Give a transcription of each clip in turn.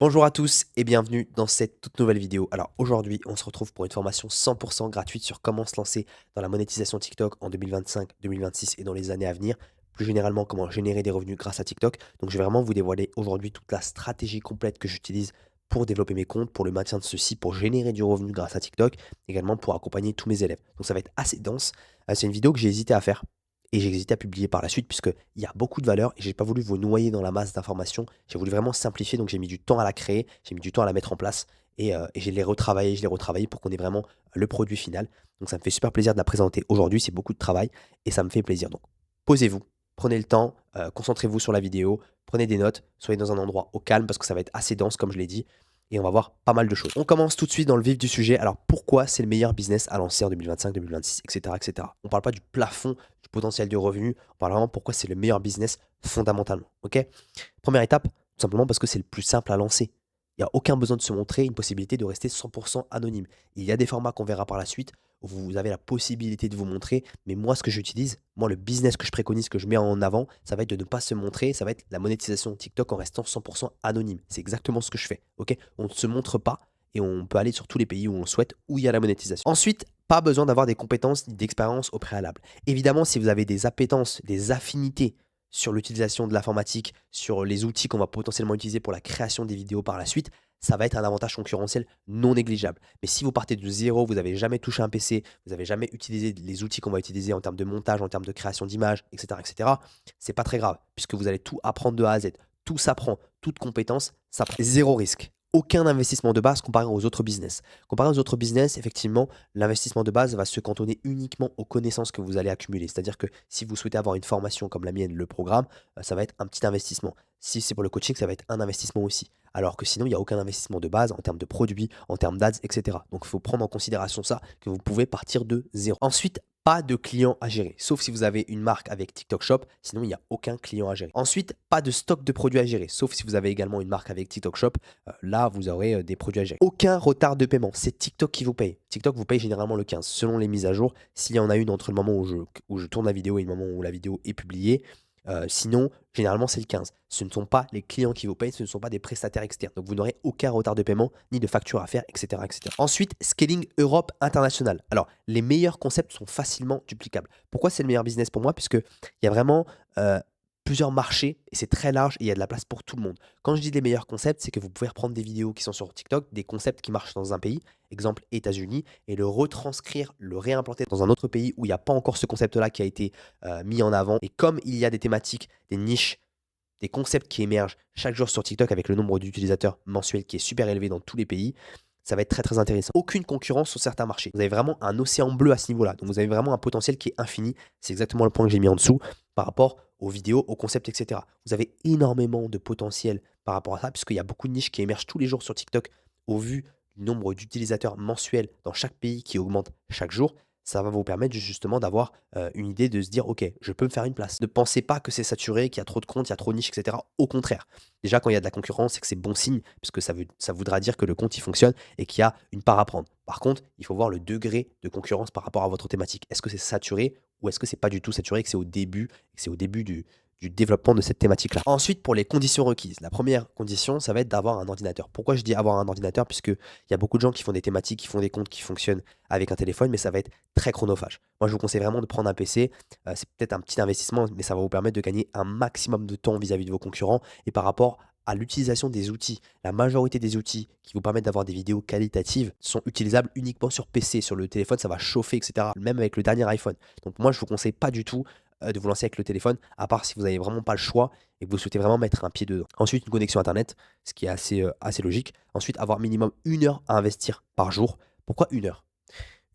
Bonjour à tous et bienvenue dans cette toute nouvelle vidéo. Alors aujourd'hui, on se retrouve pour une formation 100% gratuite sur comment se lancer dans la monétisation TikTok en 2025, 2026 et dans les années à venir. Plus généralement, comment générer des revenus grâce à TikTok. Donc je vais vraiment vous dévoiler aujourd'hui toute la stratégie complète que j'utilise pour développer mes comptes, pour le maintien de ceux-ci, pour générer du revenu grâce à TikTok, également pour accompagner tous mes élèves. Donc ça va être assez dense. C'est une vidéo que j'ai hésité à faire et j'ai hésité à publier par la suite puisqu'il y a beaucoup de valeur et j'ai pas voulu vous noyer dans la masse d'informations. J'ai voulu vraiment simplifier, donc j'ai mis du temps à la créer, j'ai mis du temps à la mettre en place et je l'ai retravaillé pour qu'on ait vraiment le produit final. Donc ça me fait super plaisir de la présenter aujourd'hui, c'est beaucoup de travail et ça me fait plaisir. Donc posez-vous, prenez le temps, concentrez-vous sur la vidéo, prenez des notes, soyez dans un endroit au calme parce que ça va être assez dense comme je l'ai dit et on va voir pas mal de choses. On commence tout de suite dans le vif du sujet. Alors pourquoi c'est le meilleur business à lancer en 2025, 2026, etc., etc. On ne parle pas du plafond du potentiel de revenu, on parle vraiment pourquoi c'est le meilleur business fondamentalement. Ok. Première étape, tout simplement parce que c'est le plus simple à lancer. Il n'y a aucun besoin de se montrer, une possibilité de rester 100% anonyme. Il y a des formats qu'on verra par la suite où vous avez la possibilité de vous montrer, mais moi, ce que j'utilise, moi, le business que je préconise, que je mets en avant, ça va être de ne pas se montrer, ça va être la monétisation de TikTok en restant 100% anonyme. C'est exactement ce que je fais. Ok. On ne se montre pas et on peut aller sur tous les pays où on le souhaite, où il y a la monétisation. Ensuite, pas besoin d'avoir des compétences ni d'expérience au préalable. Évidemment, si vous avez des appétences, des affinités sur l'utilisation de l'informatique, sur les outils qu'on va potentiellement utiliser pour la création des vidéos par la suite, ça va être un avantage concurrentiel non négligeable. Mais si vous partez de zéro, vous n'avez jamais touché un PC, vous n'avez jamais utilisé les outils qu'on va utiliser en termes de montage, en termes de création d'images, etc., c'est pas très grave, puisque vous allez tout apprendre de A à Z. Tout s'apprend, toute compétence s'apprend. Zéro risque. Aucun investissement de base comparé aux autres business. Comparé aux autres business, effectivement, l'investissement de base va se cantonner uniquement aux connaissances que vous allez accumuler. C'est-à-dire que si vous souhaitez avoir une formation comme la mienne, le programme, ça va être un petit investissement. Si c'est pour le coaching, ça va être un investissement aussi. Alors que sinon, il n'y a aucun investissement de base en termes de produits, en termes d'ads, etc. Donc, il faut prendre en considération ça, que vous pouvez partir de zéro. Ensuite, pas de clients à gérer, sauf si vous avez une marque avec TikTok Shop, sinon il n'y a aucun client à gérer. Ensuite, pas de stock de produits à gérer, sauf si vous avez également une marque avec TikTok Shop, là vous aurez des produits à gérer. Aucun retard de paiement, c'est TikTok qui vous paye. TikTok vous paye généralement le 15, selon les mises à jour, s'il y en a une entre le moment où je tourne la vidéo et le moment où la vidéo est publiée. Sinon, généralement, c'est le 15. Ce ne sont pas les clients qui vous payent, ce ne sont pas des prestataires externes. Donc, vous n'aurez aucun retard de paiement, ni de facture à faire, etc., etc. Ensuite, scaling Europe international. Alors, les meilleurs concepts sont facilement duplicables. Pourquoi c'est le meilleur business pour moi? Puisque il y a vraiment euh, plusieurs marchés et c'est très large et il y a de la place pour tout le monde. Quand je dis les meilleurs concepts, c'est que vous pouvez reprendre des vidéos qui sont sur TikTok, des concepts qui marchent dans un pays, exemple États-Unis, et le retranscrire, le réimplanter dans un autre pays où il n'y a pas encore ce concept-là qui a été mis en avant. Et comme il y a des thématiques, des niches, des concepts qui émergent chaque jour sur TikTok avec le nombre d'utilisateurs mensuels qui est super élevé dans tous les pays, ça va être très très intéressant. Aucune concurrence sur certains marchés. Vous avez vraiment un océan bleu à ce niveau-là. Donc vous avez vraiment un potentiel qui est infini. C'est exactement le point que j'ai mis en dessous par rapport aux vidéos, aux concepts, etc. Vous avez énormément de potentiel par rapport à ça, puisqu'il y a beaucoup de niches qui émergent tous les jours sur TikTok au vu du nombre d'utilisateurs mensuels dans chaque pays qui augmente chaque jour. Ça va vous permettre justement d'avoir une idée de se dire, OK, je peux me faire une place. Ne pensez pas que c'est saturé, qu'il y a trop de comptes, il y a trop de niches, etc. Au contraire. Déjà, quand il y a de la concurrence, c'est que c'est bon signe, puisque ça voudra dire que le compte, il fonctionne et qu'il y a une part à prendre. Par contre, il faut voir le degré de concurrence par rapport à votre thématique. Est-ce que c'est saturé ou est-ce que c'est pas du tout saturé, que c'est au début, que c'est au début du développement de cette thématique-là. Ensuite, pour les conditions requises, la première condition, ça va être d'avoir un ordinateur. Pourquoi je dis avoir un ordinateur? Puisque il y a beaucoup de gens qui font des thématiques, qui font des comptes qui fonctionnent avec un téléphone, mais ça va être très chronophage. Moi, je vous conseille vraiment de prendre un PC. C'est peut-être un petit investissement, mais ça va vous permettre de gagner un maximum de temps vis-à-vis de vos concurrents et par rapport à l'utilisation des outils. La majorité des outils qui vous permettent d'avoir des vidéos qualitatives sont utilisables uniquement sur PC. Sur le téléphone, ça va chauffer, etc. Même avec le dernier iPhone. Donc moi, je vous conseille pas du tout de vous lancer avec le téléphone, à part si vous n'avez vraiment pas le choix et que vous souhaitez vraiment mettre un pied dedans. Ensuite, une connexion Internet, ce qui est assez logique. Ensuite, avoir minimum 1 heure à investir par jour. Pourquoi 1 heure?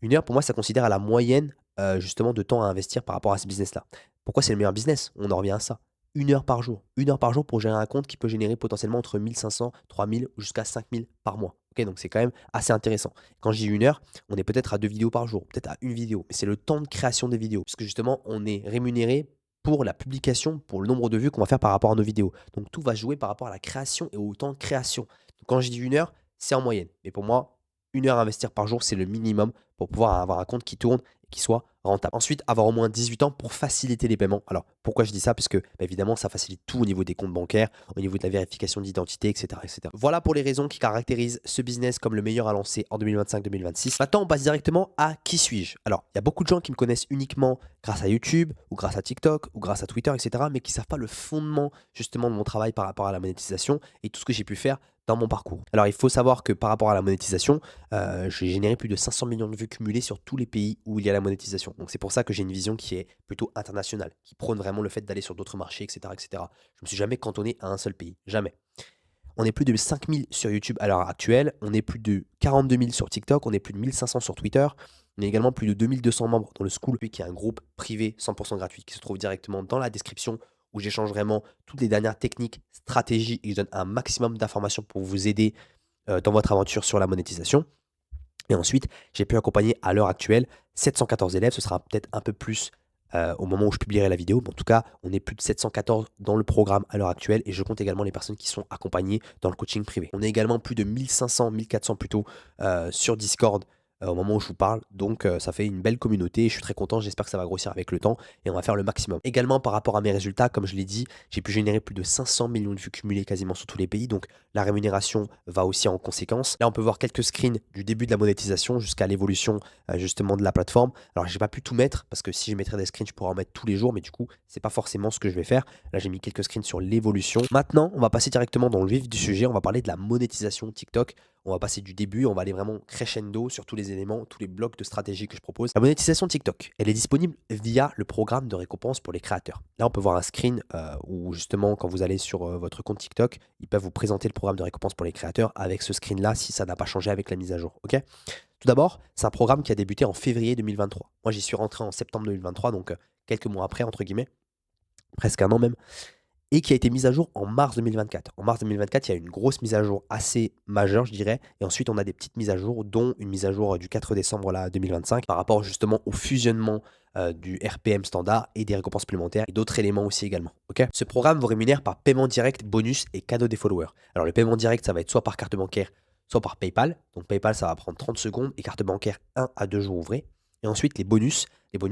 1 heure, pour moi, ça considère à la moyenne justement de temps à investir par rapport à ce business-là. Pourquoi c'est le meilleur business? On en revient à ça. 1 heure par jour. 1 heure par jour pour gérer un compte qui peut générer potentiellement entre 1500, 3000 ou jusqu'à 5000 par mois. Ok, donc c'est quand même assez intéressant. Quand je dis 1 heure, on est peut-être à 2 vidéos par jour, peut-être à une vidéo. Mais c'est le temps de création des vidéos. Puisque justement, on est rémunéré pour la publication, pour le nombre de vues qu'on va faire par rapport à nos vidéos. Donc tout va jouer par rapport à la création et au temps de création. Donc, quand je dis 1 heure, c'est en moyenne. Mais pour moi, 1 heure à investir par jour, c'est le minimum pour pouvoir avoir un compte qui tourne et qui soit rentable. Ensuite, avoir au moins 18 ans pour faciliter les paiements. Alors, pourquoi je dis ça? Parce que, évidemment, ça facilite tout au niveau des comptes bancaires, au niveau de la vérification d'identité, etc., etc. Voilà pour les raisons qui caractérisent ce business comme le meilleur à lancer en 2025-2026. Maintenant, on passe directement à qui suis-je? Alors, il y a beaucoup de gens qui me connaissent uniquement grâce à YouTube, ou grâce à TikTok, ou grâce à Twitter, etc., mais qui ne savent pas le fondement, justement, de mon travail par rapport à la monétisation et tout ce que j'ai pu faire dans mon parcours. Alors, il faut savoir que par rapport à la monétisation, j'ai généré plus de 500 millions de vues cumulées sur tous les pays où il y a la monétisation. Donc, c'est pour ça que j'ai une vision qui est plutôt internationale, qui prône vraiment le fait d'aller sur d'autres marchés, etc., etc. Je ne me suis jamais cantonné à un seul pays, jamais. On est plus de 5000 sur YouTube à l'heure actuelle, on est plus de 42 000 sur TikTok, on est plus de 1500 sur Twitter, on est également plus de 2200 membres dans le School, qui est un groupe privé 100% gratuit qui se trouve directement dans la description où j'échange vraiment toutes les dernières techniques, stratégies et je donne un maximum d'informations pour vous aider dans votre aventure sur la monétisation. Et ensuite, j'ai pu accompagner à l'heure actuelle 714 élèves. Ce sera peut-être un peu plus au moment où je publierai la vidéo. Mais en tout cas, on est plus de 714 dans le programme à l'heure actuelle. Et je compte également les personnes qui sont accompagnées dans le coaching privé. On est également plus de 1500, 1400 plutôt sur Discord au moment où je vous parle. Donc, ça fait une belle communauté. Je suis très content. J'espère que ça va grossir avec le temps. Et on va faire le maximum. Également, par rapport à mes résultats, comme je l'ai dit, j'ai pu générer plus de 500 millions de vues cumulées quasiment sur tous les pays. Donc, la rémunération va aussi en conséquence. Là, on peut voir quelques screens du début de la monétisation jusqu'à l'évolution justement de la plateforme. Alors, j'ai pas pu tout mettre parce que si je mettrais des screens, je pourrais en mettre tous les jours, mais du coup, c'est pas forcément ce que je vais faire. Là, j'ai mis quelques screens sur l'évolution. Maintenant, on va passer directement dans le vif du sujet. On va parler de la monétisation TikTok. On va passer du début, on va aller vraiment crescendo sur tous les éléments, tous les blocs de stratégie que je propose. La monétisation TikTok, elle est disponible via le programme de récompense pour les créateurs. Là, on peut voir un screen où justement, quand vous allez sur votre compte TikTok, ils peuvent vous présenter le programme de récompense pour les créateurs avec ce screen-là si ça n'a pas changé avec la mise à jour. Ok. Tout d'abord, c'est un programme qui a débuté en février 2023. Moi, j'y suis rentré en septembre 2023, donc quelques mois après, entre guillemets, presque un an même, et qui a été mise à jour en mars 2024. En mars 2024, il y a une grosse mise à jour assez majeure, je dirais, et ensuite on a des petites mises à jour, dont une mise à jour du 4 décembre là, 2025, par rapport justement au fusionnement du RPM standard et des récompenses supplémentaires, et d'autres éléments aussi également. Ok. Ce programme vous rémunère par paiement direct, bonus et cadeau des followers. Alors le paiement direct, ça va être soit par carte bancaire, soit par PayPal. Donc PayPal, ça va prendre 30 secondes, et carte bancaire 1 à 2 jours ouvrés. Et ensuite, les bonus,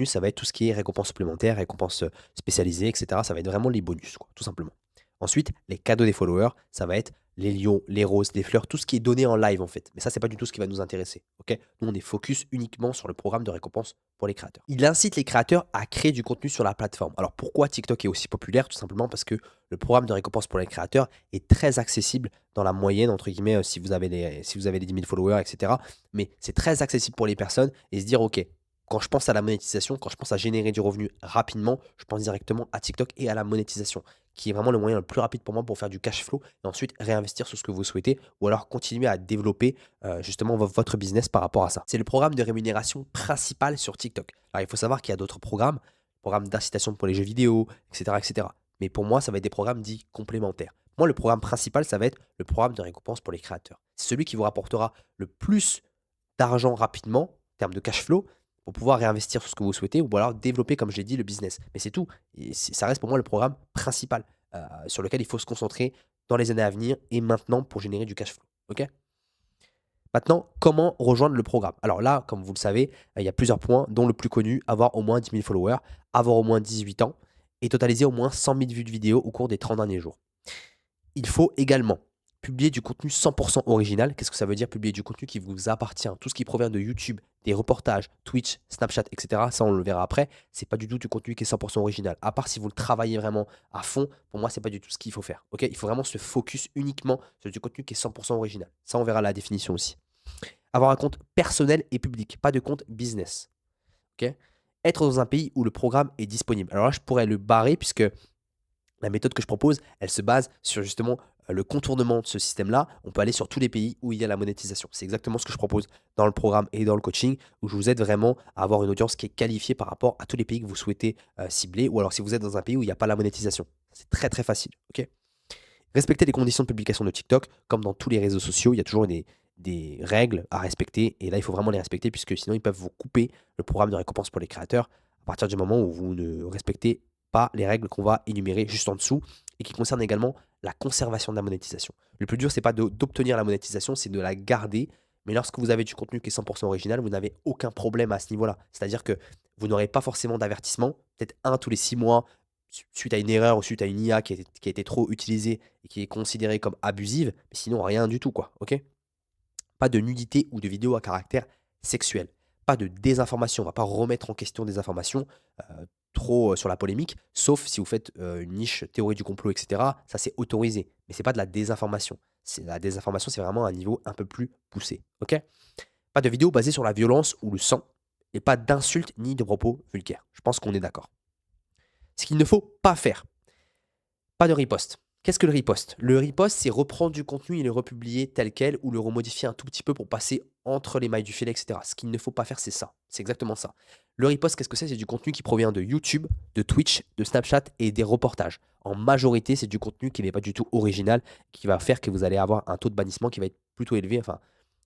ça va être tout ce qui est récompenses supplémentaires, récompenses spécialisées, etc. Ça va être vraiment les bonus, quoi, tout simplement. Ensuite, les cadeaux des followers, ça va être les lions, les roses, les fleurs, tout ce qui est donné en live en fait. Mais ça, c'est pas du tout ce qui va nous intéresser. Ok. Nous, on est focus uniquement sur le programme de récompense pour les créateurs. Il incite les créateurs à créer du contenu sur la plateforme. Alors pourquoi TikTok est aussi populaire? Tout simplement parce que le programme de récompense pour les créateurs est très accessible dans la moyenne, entre guillemets, si vous avez les 10 000 followers, etc. Mais c'est très accessible pour les personnes et se dire, ok, quand je pense à la monétisation, quand je pense à générer du revenu rapidement, je pense directement à TikTok et à la monétisation, qui est vraiment le moyen le plus rapide pour moi pour faire du cash flow et ensuite réinvestir sur ce que vous souhaitez ou alors continuer à développer justement votre business par rapport à ça. C'est le programme de rémunération principal sur TikTok. Alors il faut savoir qu'il y a d'autres programmes d'incitation pour les jeux vidéo, etc., etc. Mais pour moi, ça va être des programmes dits complémentaires. Moi, le programme principal, ça va être le programme de récompense pour les créateurs. C'est celui qui vous rapportera le plus d'argent rapidement en termes de cash flow pour pouvoir réinvestir sur ce que vous souhaitez ou alors développer, comme je l'ai dit, le business. Mais c'est tout. Et ça reste pour moi le programme principal sur lequel il faut se concentrer dans les années à venir et maintenant pour générer du cash flow. Ok. Maintenant, comment rejoindre le programme? Alors là, comme vous le savez, il y a plusieurs points, dont le plus connu, avoir au moins 10 000 followers, avoir au moins 18 ans et totaliser au moins 100 000 vues de vidéo au cours des 30 derniers jours. Il faut également publier du contenu 100% original. Qu'est-ce que ça veut dire publier du contenu qui vous appartient? Tout ce qui provient de YouTube, des reportages, Twitch, Snapchat, etc. Ça, on le verra après. C'est pas du tout du contenu qui est 100% original. À part si vous le travaillez vraiment à fond, pour moi, c'est pas du tout ce qu'il faut faire. Ok. Il faut vraiment se focus uniquement sur du contenu qui est 100% original. Ça, on verra la définition aussi. Avoir un compte personnel et public, pas de compte business. Ok. Être dans un pays où le programme est disponible. Alors là, je pourrais le barrer puisque la méthode que je propose, elle se base sur justement le contournement de ce système-là. On peut aller sur tous les pays où il y a la monétisation. C'est exactement ce que je propose dans le programme et dans le coaching, où je vous aide vraiment à avoir une audience qui est qualifiée par rapport à tous les pays que vous souhaitez cibler, ou alors si vous êtes dans un pays où il n'y a pas la monétisation. C'est très très facile. Ok. Respecter les conditions de publication de TikTok, comme dans tous les réseaux sociaux, il y a toujours des règles à respecter, et là il faut vraiment les respecter, puisque sinon ils peuvent vous couper le programme de récompense pour les créateurs à partir du moment où vous ne respectez pas les règles qu'on va énumérer juste en dessous et qui concernent également la conservation de la monétisation. Le plus dur, c'est pas d'obtenir la monétisation, c'est de la garder. Mais lorsque vous avez du contenu qui est 100% original, vous n'avez aucun problème à ce niveau-là. C'est-à-dire que vous n'aurez pas forcément d'avertissement, peut-être un tous les 6 mois, suite à une erreur ou suite à une IA qui a été trop utilisée et qui est considérée comme abusive, mais sinon rien du tout quoi, OK? Pas de nudité ou de vidéos à caractère sexuel. Pas de désinformation. On va pas remettre en question des informations trop sur la polémique, sauf si vous faites une niche théorie du complot, etc. Ça, c'est autorisé. Mais c'est pas de la désinformation. La désinformation, c'est vraiment un niveau un peu plus poussé. OK? Pas de vidéos basées sur la violence ou le sang. Et pas d'insultes ni de propos vulgaires. Je pense qu'on est d'accord. Ce qu'il ne faut pas faire, pas de riposte. Qu'est-ce que le riposte? Le riposte, c'est reprendre du contenu et le republier tel quel ou le remodifier un tout petit peu pour passer entre les mailles du filet, etc. Ce qu'il ne faut pas faire, c'est ça. C'est exactement ça. Le riposte, qu'est-ce que c'est? C'est du contenu qui provient de YouTube, de Twitch, de Snapchat et des reportages. En majorité, c'est du contenu qui n'est pas du tout original, qui va faire que vous allez avoir un taux de bannissement qui va être plutôt élevé. Enfin,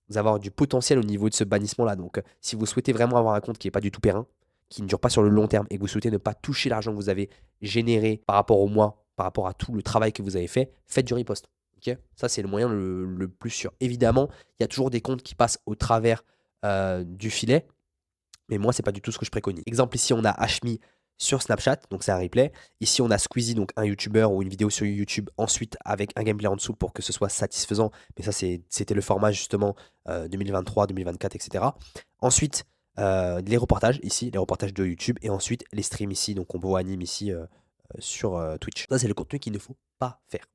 vous allez avoir du potentiel au niveau de ce bannissement-là. Donc, si vous souhaitez vraiment avoir un compte qui n'est pas du tout périn, qui ne dure pas sur le long terme et que vous souhaitez ne pas toucher l'argent que vous avez généré par rapport au mois, par rapport à tout le travail que vous avez fait, faites du riposte. Ok, ça, c'est le moyen le plus sûr. Évidemment, il y a toujours des comptes qui passent au travers du filet, mais moi, c'est pas du tout ce que je préconise. Exemple, ici, on a Hashmi sur Snapchat, donc c'est un replay. Ici, on a Squeezie, donc un YouTuber ou une vidéo sur YouTube, ensuite avec un gameplay en dessous pour que ce soit satisfaisant. Mais ça, c'était le format justement 2023, 2024, etc. Ensuite, les reportages ici, les reportages de YouTube, et ensuite les streams ici, donc on voit anime ici sur Twitch. Ça, c'est le contenu qu'il ne faut pas faire.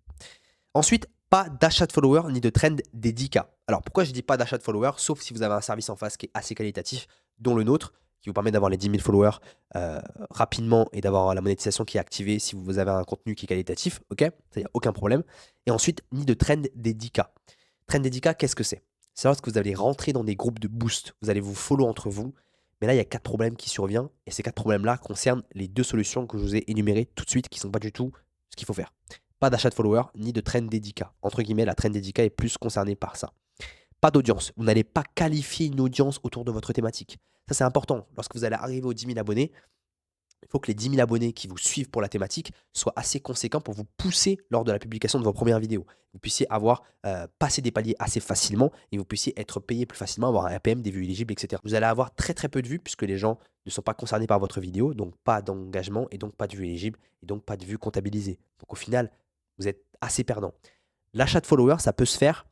Ensuite, pas d'achat de followers ni de trend des 10K. Alors pourquoi je dis pas d'achat de followers, sauf si vous avez un service en face qui est assez qualitatif, dont le nôtre, qui vous permet d'avoir les 10 000 followers rapidement et d'avoir la monétisation qui est activée si vous avez un contenu qui est qualitatif, ok? Ça, il n'y a aucun problème. Et ensuite, ni de trend des 10K. Trend des 10K, qu'est-ce que c'est? C'est lorsque vous allez rentrer dans des groupes de boost, vous allez vous follow entre vous, mais là, il y a 4 problèmes qui surviennent, et ces 4 problèmes-là concernent les 2 solutions que je vous ai énumérées tout de suite, qui ne sont pas du tout ce qu'il faut faire. Pas d'achat de followers, ni de trend dédicat. Entre guillemets, la trend dédicat est plus concernée par ça. Pas d'audience. Vous n'allez pas qualifier une audience autour de votre thématique. Ça, c'est important. Lorsque vous allez arriver aux 10 000 abonnés, il faut que les 10 000 abonnés qui vous suivent pour la thématique soient assez conséquents pour vous pousser lors de la publication de vos premières vidéos. Vous puissiez avoir passé des paliers assez facilement et vous puissiez être payé plus facilement, avoir un APM, des vues éligibles, etc. Vous allez avoir très très peu de vues puisque les gens ne sont pas concernés par votre vidéo, donc pas d'engagement et donc pas de vues éligibles et donc pas de vues comptabilisées. Donc au final, vous êtes assez perdant. L'achat de followers, ça peut se faire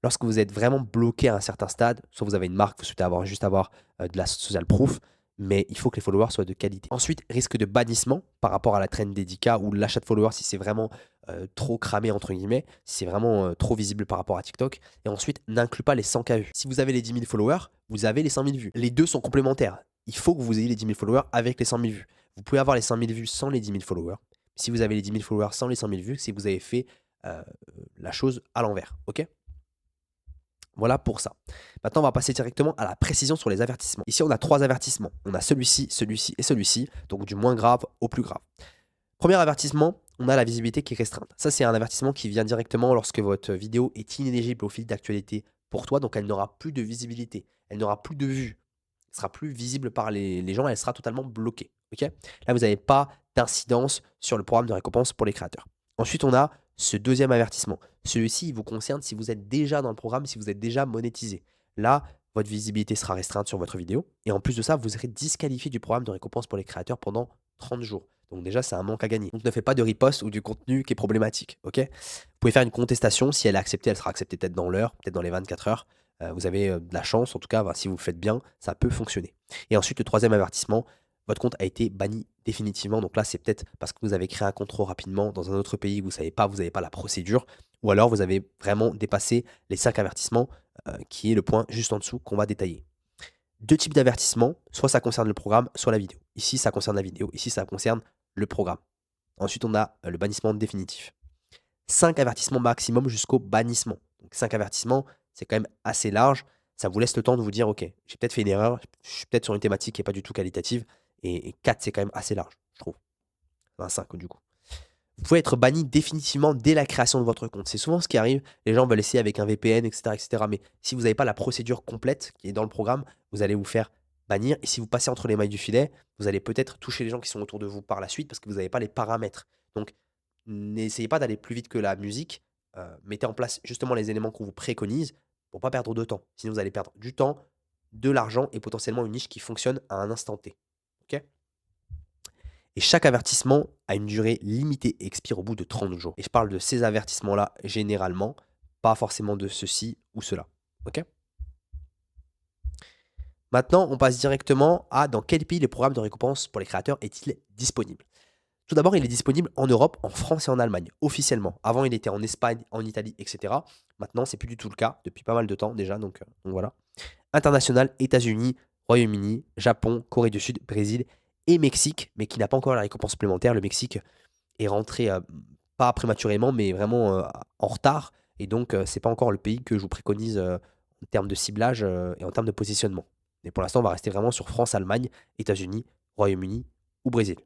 lorsque vous êtes vraiment bloqué à un certain stade, soit vous avez une marque, vous souhaitez juste avoir de la social proof, mais il faut que les followers soient de qualité. Ensuite, risque de bannissement par rapport à la trend dédicat ou l'achat de followers si c'est vraiment trop cramé, entre guillemets, si c'est vraiment trop visible par rapport à TikTok. Et ensuite, n'inclut pas les 100K vues. Si vous avez les 10 000 followers, vous avez les 100 000 vues. Les deux sont complémentaires. Il faut que vous ayez les 10 000 followers avec les 100 000 vues. Vous pouvez avoir les 100 000 vues sans les 10 000 followers. Si vous avez les 10 000 followers sans les 100 000 vues, c'est que vous avez fait la chose à l'envers. Ok? Voilà pour ça. Maintenant, on va passer directement à la précision sur les avertissements. Ici, on a 3 avertissements. On a celui-ci, celui-ci et celui-ci, donc du moins grave au plus grave. Premier avertissement, on a la visibilité qui est restreinte. Ça, c'est un avertissement qui vient directement lorsque votre vidéo est inéligible au fil d'actualité pour toi, donc elle n'aura plus de visibilité, elle n'aura plus de vues, elle sera plus visible par les gens, elle sera totalement bloquée. Ok? Là, vous n'avez pas d'incidence sur le programme de récompense pour les créateurs. Ensuite, on a ce deuxième avertissement. Celui-ci, il vous concerne si vous êtes déjà dans le programme, si vous êtes déjà monétisé. Là, votre visibilité sera restreinte sur votre vidéo. Et en plus de ça, vous serez disqualifié du programme de récompense pour les créateurs pendant 30 jours. Donc déjà, c'est un manque à gagner. Donc ne faites pas de riposte ou du contenu qui est problématique. Ok? Vous pouvez faire une contestation. Si elle est acceptée, elle sera acceptée peut-être dans l'heure, peut-être dans les 24 heures. Vous avez de la chance. En tout cas, si vous le faites bien, ça peut fonctionner. Et ensuite, le troisième avertissement, votre compte a été banni définitivement. Donc là, c'est peut-être parce que vous avez créé un compte trop rapidement dans un autre pays, vous savez pas, vous n'avez pas la procédure, ou alors vous avez vraiment dépassé les 5 avertissements, qui est le point juste en dessous qu'on va détailler. 2 types d'avertissements, soit ça concerne le programme, soit la vidéo. Ici, ça concerne la vidéo, ici, ça concerne le programme. Ensuite, on a le bannissement définitif. 5 avertissements maximum jusqu'au bannissement. Donc 5 avertissements, c'est quand même assez large. Ça vous laisse le temps de vous dire, ok, j'ai peut-être fait une erreur, je suis peut-être sur une thématique qui n'est pas du tout qualitative. Et 4, c'est quand même assez large, je trouve. Enfin, 5 du coup. Vous pouvez être banni définitivement dès la création de votre compte. C'est souvent ce qui arrive. Les gens veulent essayer avec un VPN, etc. etc. Mais si vous n'avez pas la procédure complète qui est dans le programme, vous allez vous faire bannir. Et si vous passez entre les mailles du filet, vous allez peut-être toucher les gens qui sont autour de vous par la suite parce que vous n'avez pas les paramètres. Donc, n'essayez pas d'aller plus vite que la musique. Mettez en place justement les éléments qu'on vous préconise pour ne pas perdre de temps. Sinon, vous allez perdre du temps, de l'argent et potentiellement une niche qui fonctionne à un instant T. OK? Et chaque avertissement a une durée limitée et expire au bout de 30 jours. Et je parle de ces avertissements-là généralement, pas forcément de ceci ou cela. OK? Maintenant, on passe directement à dans quel pays le programme de récompense pour les créateurs est-il disponible? Tout d'abord, il est disponible en Europe, en France et en Allemagne, officiellement. Avant, il était en Espagne, en Italie, etc. Maintenant, c'est plus du tout le cas, depuis pas mal de temps déjà, donc voilà. International, États-Unis, Royaume-Uni, Japon, Corée du Sud, Brésil et Mexique, mais qui n'a pas encore la récompense supplémentaire. Le Mexique est rentré, pas prématurément, mais vraiment en retard. Et donc, c'est pas encore le pays que je vous préconise en termes de ciblage et en termes de positionnement. Mais pour l'instant, on va rester vraiment sur France, Allemagne, États-Unis, Royaume-Uni ou Brésil.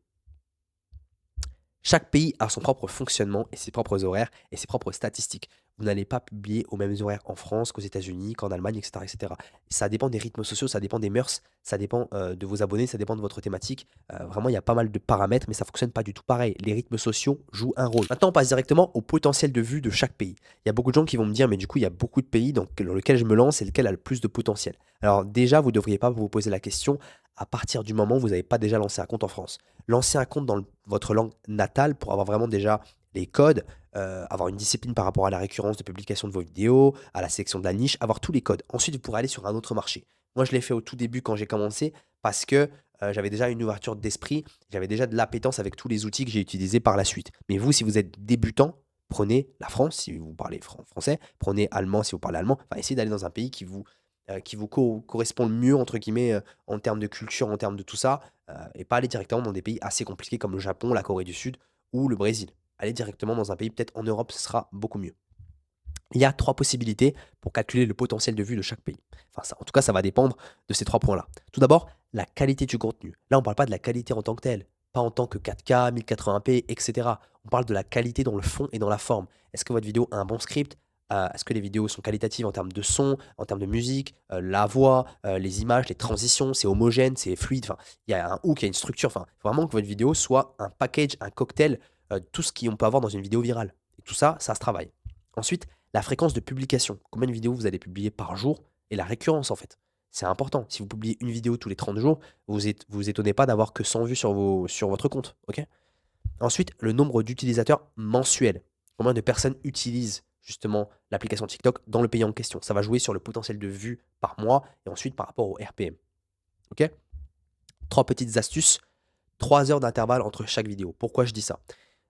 Chaque pays a son propre fonctionnement et ses propres horaires et ses propres statistiques. Vous n'allez pas publier aux mêmes horaires en France qu'aux États-Unis, qu'en Allemagne, etc., etc. Ça dépend des rythmes sociaux, ça dépend des mœurs, ça dépend de vos abonnés, ça dépend de votre thématique. Vraiment, il y a pas mal de paramètres, mais ça fonctionne pas du tout pareil. Les rythmes sociaux jouent un rôle. Maintenant, on passe directement au potentiel de vue de chaque pays. Il y a beaucoup de gens qui vont me dire, mais du coup, il y a beaucoup de pays dans lequel je me lance et lequel a le plus de potentiel. Alors déjà, vous ne devriez pas vous poser la question à partir du moment où vous n'avez pas déjà lancé un compte en France. Lancez un compte dans votre langue natale pour avoir vraiment déjà les codes, avoir une discipline par rapport à la récurrence de publication de vos vidéos, à la sélection de la niche, avoir tous les codes. Ensuite, vous pourrez aller sur un autre marché. Moi, je l'ai fait au tout début quand j'ai commencé parce que j'avais déjà une ouverture d'esprit, j'avais déjà de l'appétence avec tous les outils que j'ai utilisés par la suite. Mais vous, si vous êtes débutant, prenez la France si vous parlez français, prenez allemand si vous parlez allemand. Enfin, essayez d'aller dans un pays qui vous correspond le mieux, entre guillemets, en termes de culture, en termes de tout ça, et pas aller directement dans des pays assez compliqués comme le Japon, la Corée du Sud ou le Brésil. Aller directement dans un pays peut-être en Europe, ce sera beaucoup mieux. Il y a 3 possibilités pour calculer le potentiel de vue de chaque pays. Enfin, ça, en tout cas, ça va dépendre de ces 3 points-là. Tout d'abord, la qualité du contenu. Là, on ne parle pas de la qualité en tant que telle, pas en tant que 4K, 1080p, etc. On parle de la qualité dans le fond et dans la forme. Est-ce que votre vidéo a un bon script? Est-ce que les vidéos sont qualitatives en termes de son, en termes de musique, la voix, les images, les transitions, c'est homogène, c'est fluide, enfin, il y a un hook, il y a une structure. Enfin, il faut vraiment que votre vidéo soit un package, un cocktail, tout ce qu'on peut avoir dans une vidéo virale. Et tout ça, ça se travaille. Ensuite, la fréquence de publication. Combien de vidéos vous allez publier par jour et la récurrence en fait. C'est important. Si vous publiez une vidéo tous les 30 jours, vous étonnez pas d'avoir que 100 vues sur votre compte. Ok. Ensuite, le nombre d'utilisateurs mensuels. Combien de personnes utilisent justement l'application TikTok dans le pays en question. Ça va jouer sur le potentiel de vues par mois et ensuite par rapport au RPM. Ok. 3 petites astuces. 3 heures d'intervalle entre chaque vidéo. Pourquoi je dis ça?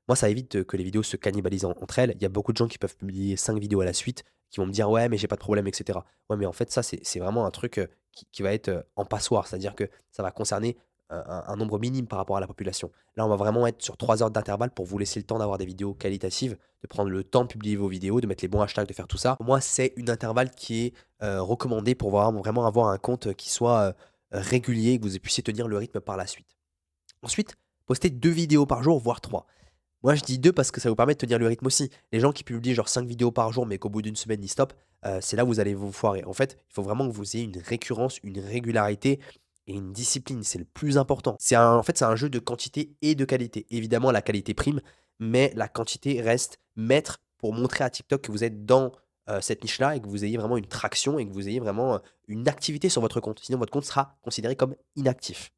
Moi, ça évite que les vidéos se cannibalisent entre elles. Il y a beaucoup de gens qui peuvent publier 5 vidéos à la suite, qui vont me dire: «Ouais, mais j'ai pas de problème» et cetera. Ouais, mais en fait, ça, c'est vraiment un truc, qui va être, en passoire. C'est-à-dire que ça va concerner, un nombre minime par rapport à la population. Là, on va vraiment être sur 3 heures d'intervalle pour vous laisser le temps d'avoir des vidéos qualitatives, de prendre le temps de publier vos vidéos, de mettre les bons hashtags, de faire tout ça. Pour moi, c'est une intervalle qui est, recommandée pour vraiment avoir un compte, qui soit, régulier et que vous puissiez tenir le rythme par la suite. Ensuite, postez 2 vidéos par jour, voire 3. Moi, je dis 2 parce que ça vous permet de tenir le rythme aussi. Les gens qui publient genre 5 vidéos par jour, mais qu'au bout d'une semaine, ils stoppent, c'est là où vous allez vous foirer. En fait, il faut vraiment que vous ayez une récurrence, une régularité et une discipline. C'est le plus important. En fait, c'est un jeu de quantité et de qualité. Évidemment, la qualité prime, mais la quantité reste maître pour montrer à TikTok que vous êtes dans, cette niche-là et que vous ayez vraiment une traction et que vous ayez vraiment, une activité sur votre compte. Sinon, votre compte sera considéré comme inactif.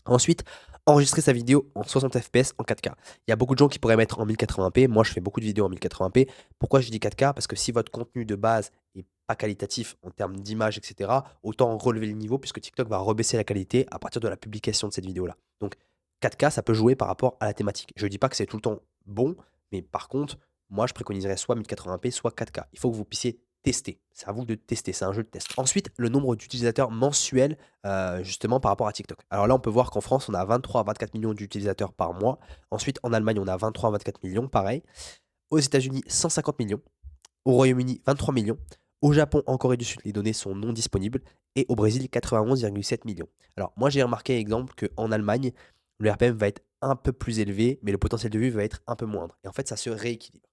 Ensuite, enregistrer sa vidéo en 60 FPS en 4K. Il y a beaucoup de gens qui pourraient mettre en 1080p. Moi, je fais beaucoup de vidéos en 1080p. Pourquoi je dis 4K? Parce que si votre contenu de base est pas qualitatif en termes d'image, etc., autant relever le niveau puisque TikTok va rebaisser la qualité à partir de la publication de cette vidéo-là. Donc, 4K, ça peut jouer par rapport à la thématique. Je ne dis pas que c'est tout le temps bon, mais par contre, moi, je préconiserais soit 1080p, soit 4K. Il faut que vous puissiez tester. C'est à vous de tester, c'est un jeu de test. Ensuite, le nombre d'utilisateurs mensuels justement par rapport à TikTok. Alors là, on peut voir qu'en France, on a 23 à 24 millions d'utilisateurs par mois. Ensuite, en Allemagne, on a 23 à 24 millions, pareil. Aux États-Unis, 150 millions. Au Royaume-Uni, 23 millions. Au Japon, en Corée du Sud, les données sont non disponibles. Et au Brésil, 91,7 millions. Alors moi, j'ai remarqué, exemple, qu'en Allemagne, le RPM va être un peu plus élevé, mais le potentiel de vue va être un peu moindre. Et en fait, ça se rééquilibre.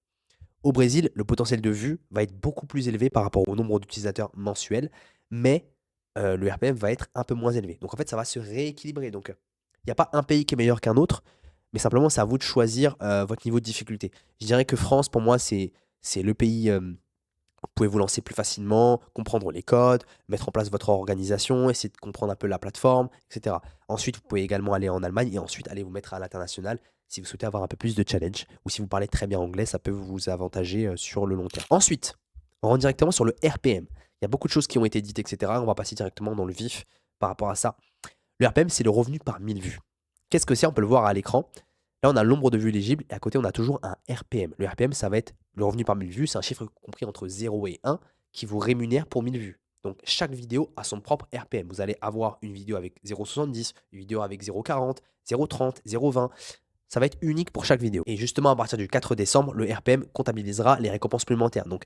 Au Brésil, le potentiel de vue va être beaucoup plus élevé par rapport au nombre d'utilisateurs mensuels, mais le RPM va être un peu moins élevé. Donc en fait, ça va se rééquilibrer. Donc il n'y a pas un pays qui est meilleur qu'un autre, mais simplement c'est à vous de choisir votre niveau de difficulté. Je dirais que France, pour moi, c'est le pays Vous pouvez vous lancer plus facilement, comprendre les codes, mettre en place votre organisation, essayer de comprendre un peu la plateforme, etc. Ensuite, vous pouvez également aller en Allemagne et ensuite aller vous mettre à l'international si vous souhaitez avoir un peu plus de challenge ou si vous parlez très bien anglais, ça peut vous avantager sur le long terme. Ensuite, on rentre directement sur le RPM. Il y a beaucoup de choses qui ont été dites, etc. On va passer directement dans le vif par rapport à ça. Le RPM, c'est le revenu par 1000 vues. Qu'est-ce que c'est? On peut le voir à l'écran. Là, on a le nombre de vues éligibles et à côté, on a toujours un RPM. Le RPM, ça va être le revenu par 1000 vues. C'est un chiffre compris entre 0 et 1 qui vous rémunère pour 1000 vues. Donc, chaque vidéo a son propre RPM. Vous allez avoir une vidéo avec 0,70, une vidéo avec 0,40, 0,30, 0,20. Ça va être unique pour chaque vidéo. Et justement, à partir du 4 décembre, le RPM comptabilisera les récompenses supplémentaires. Donc,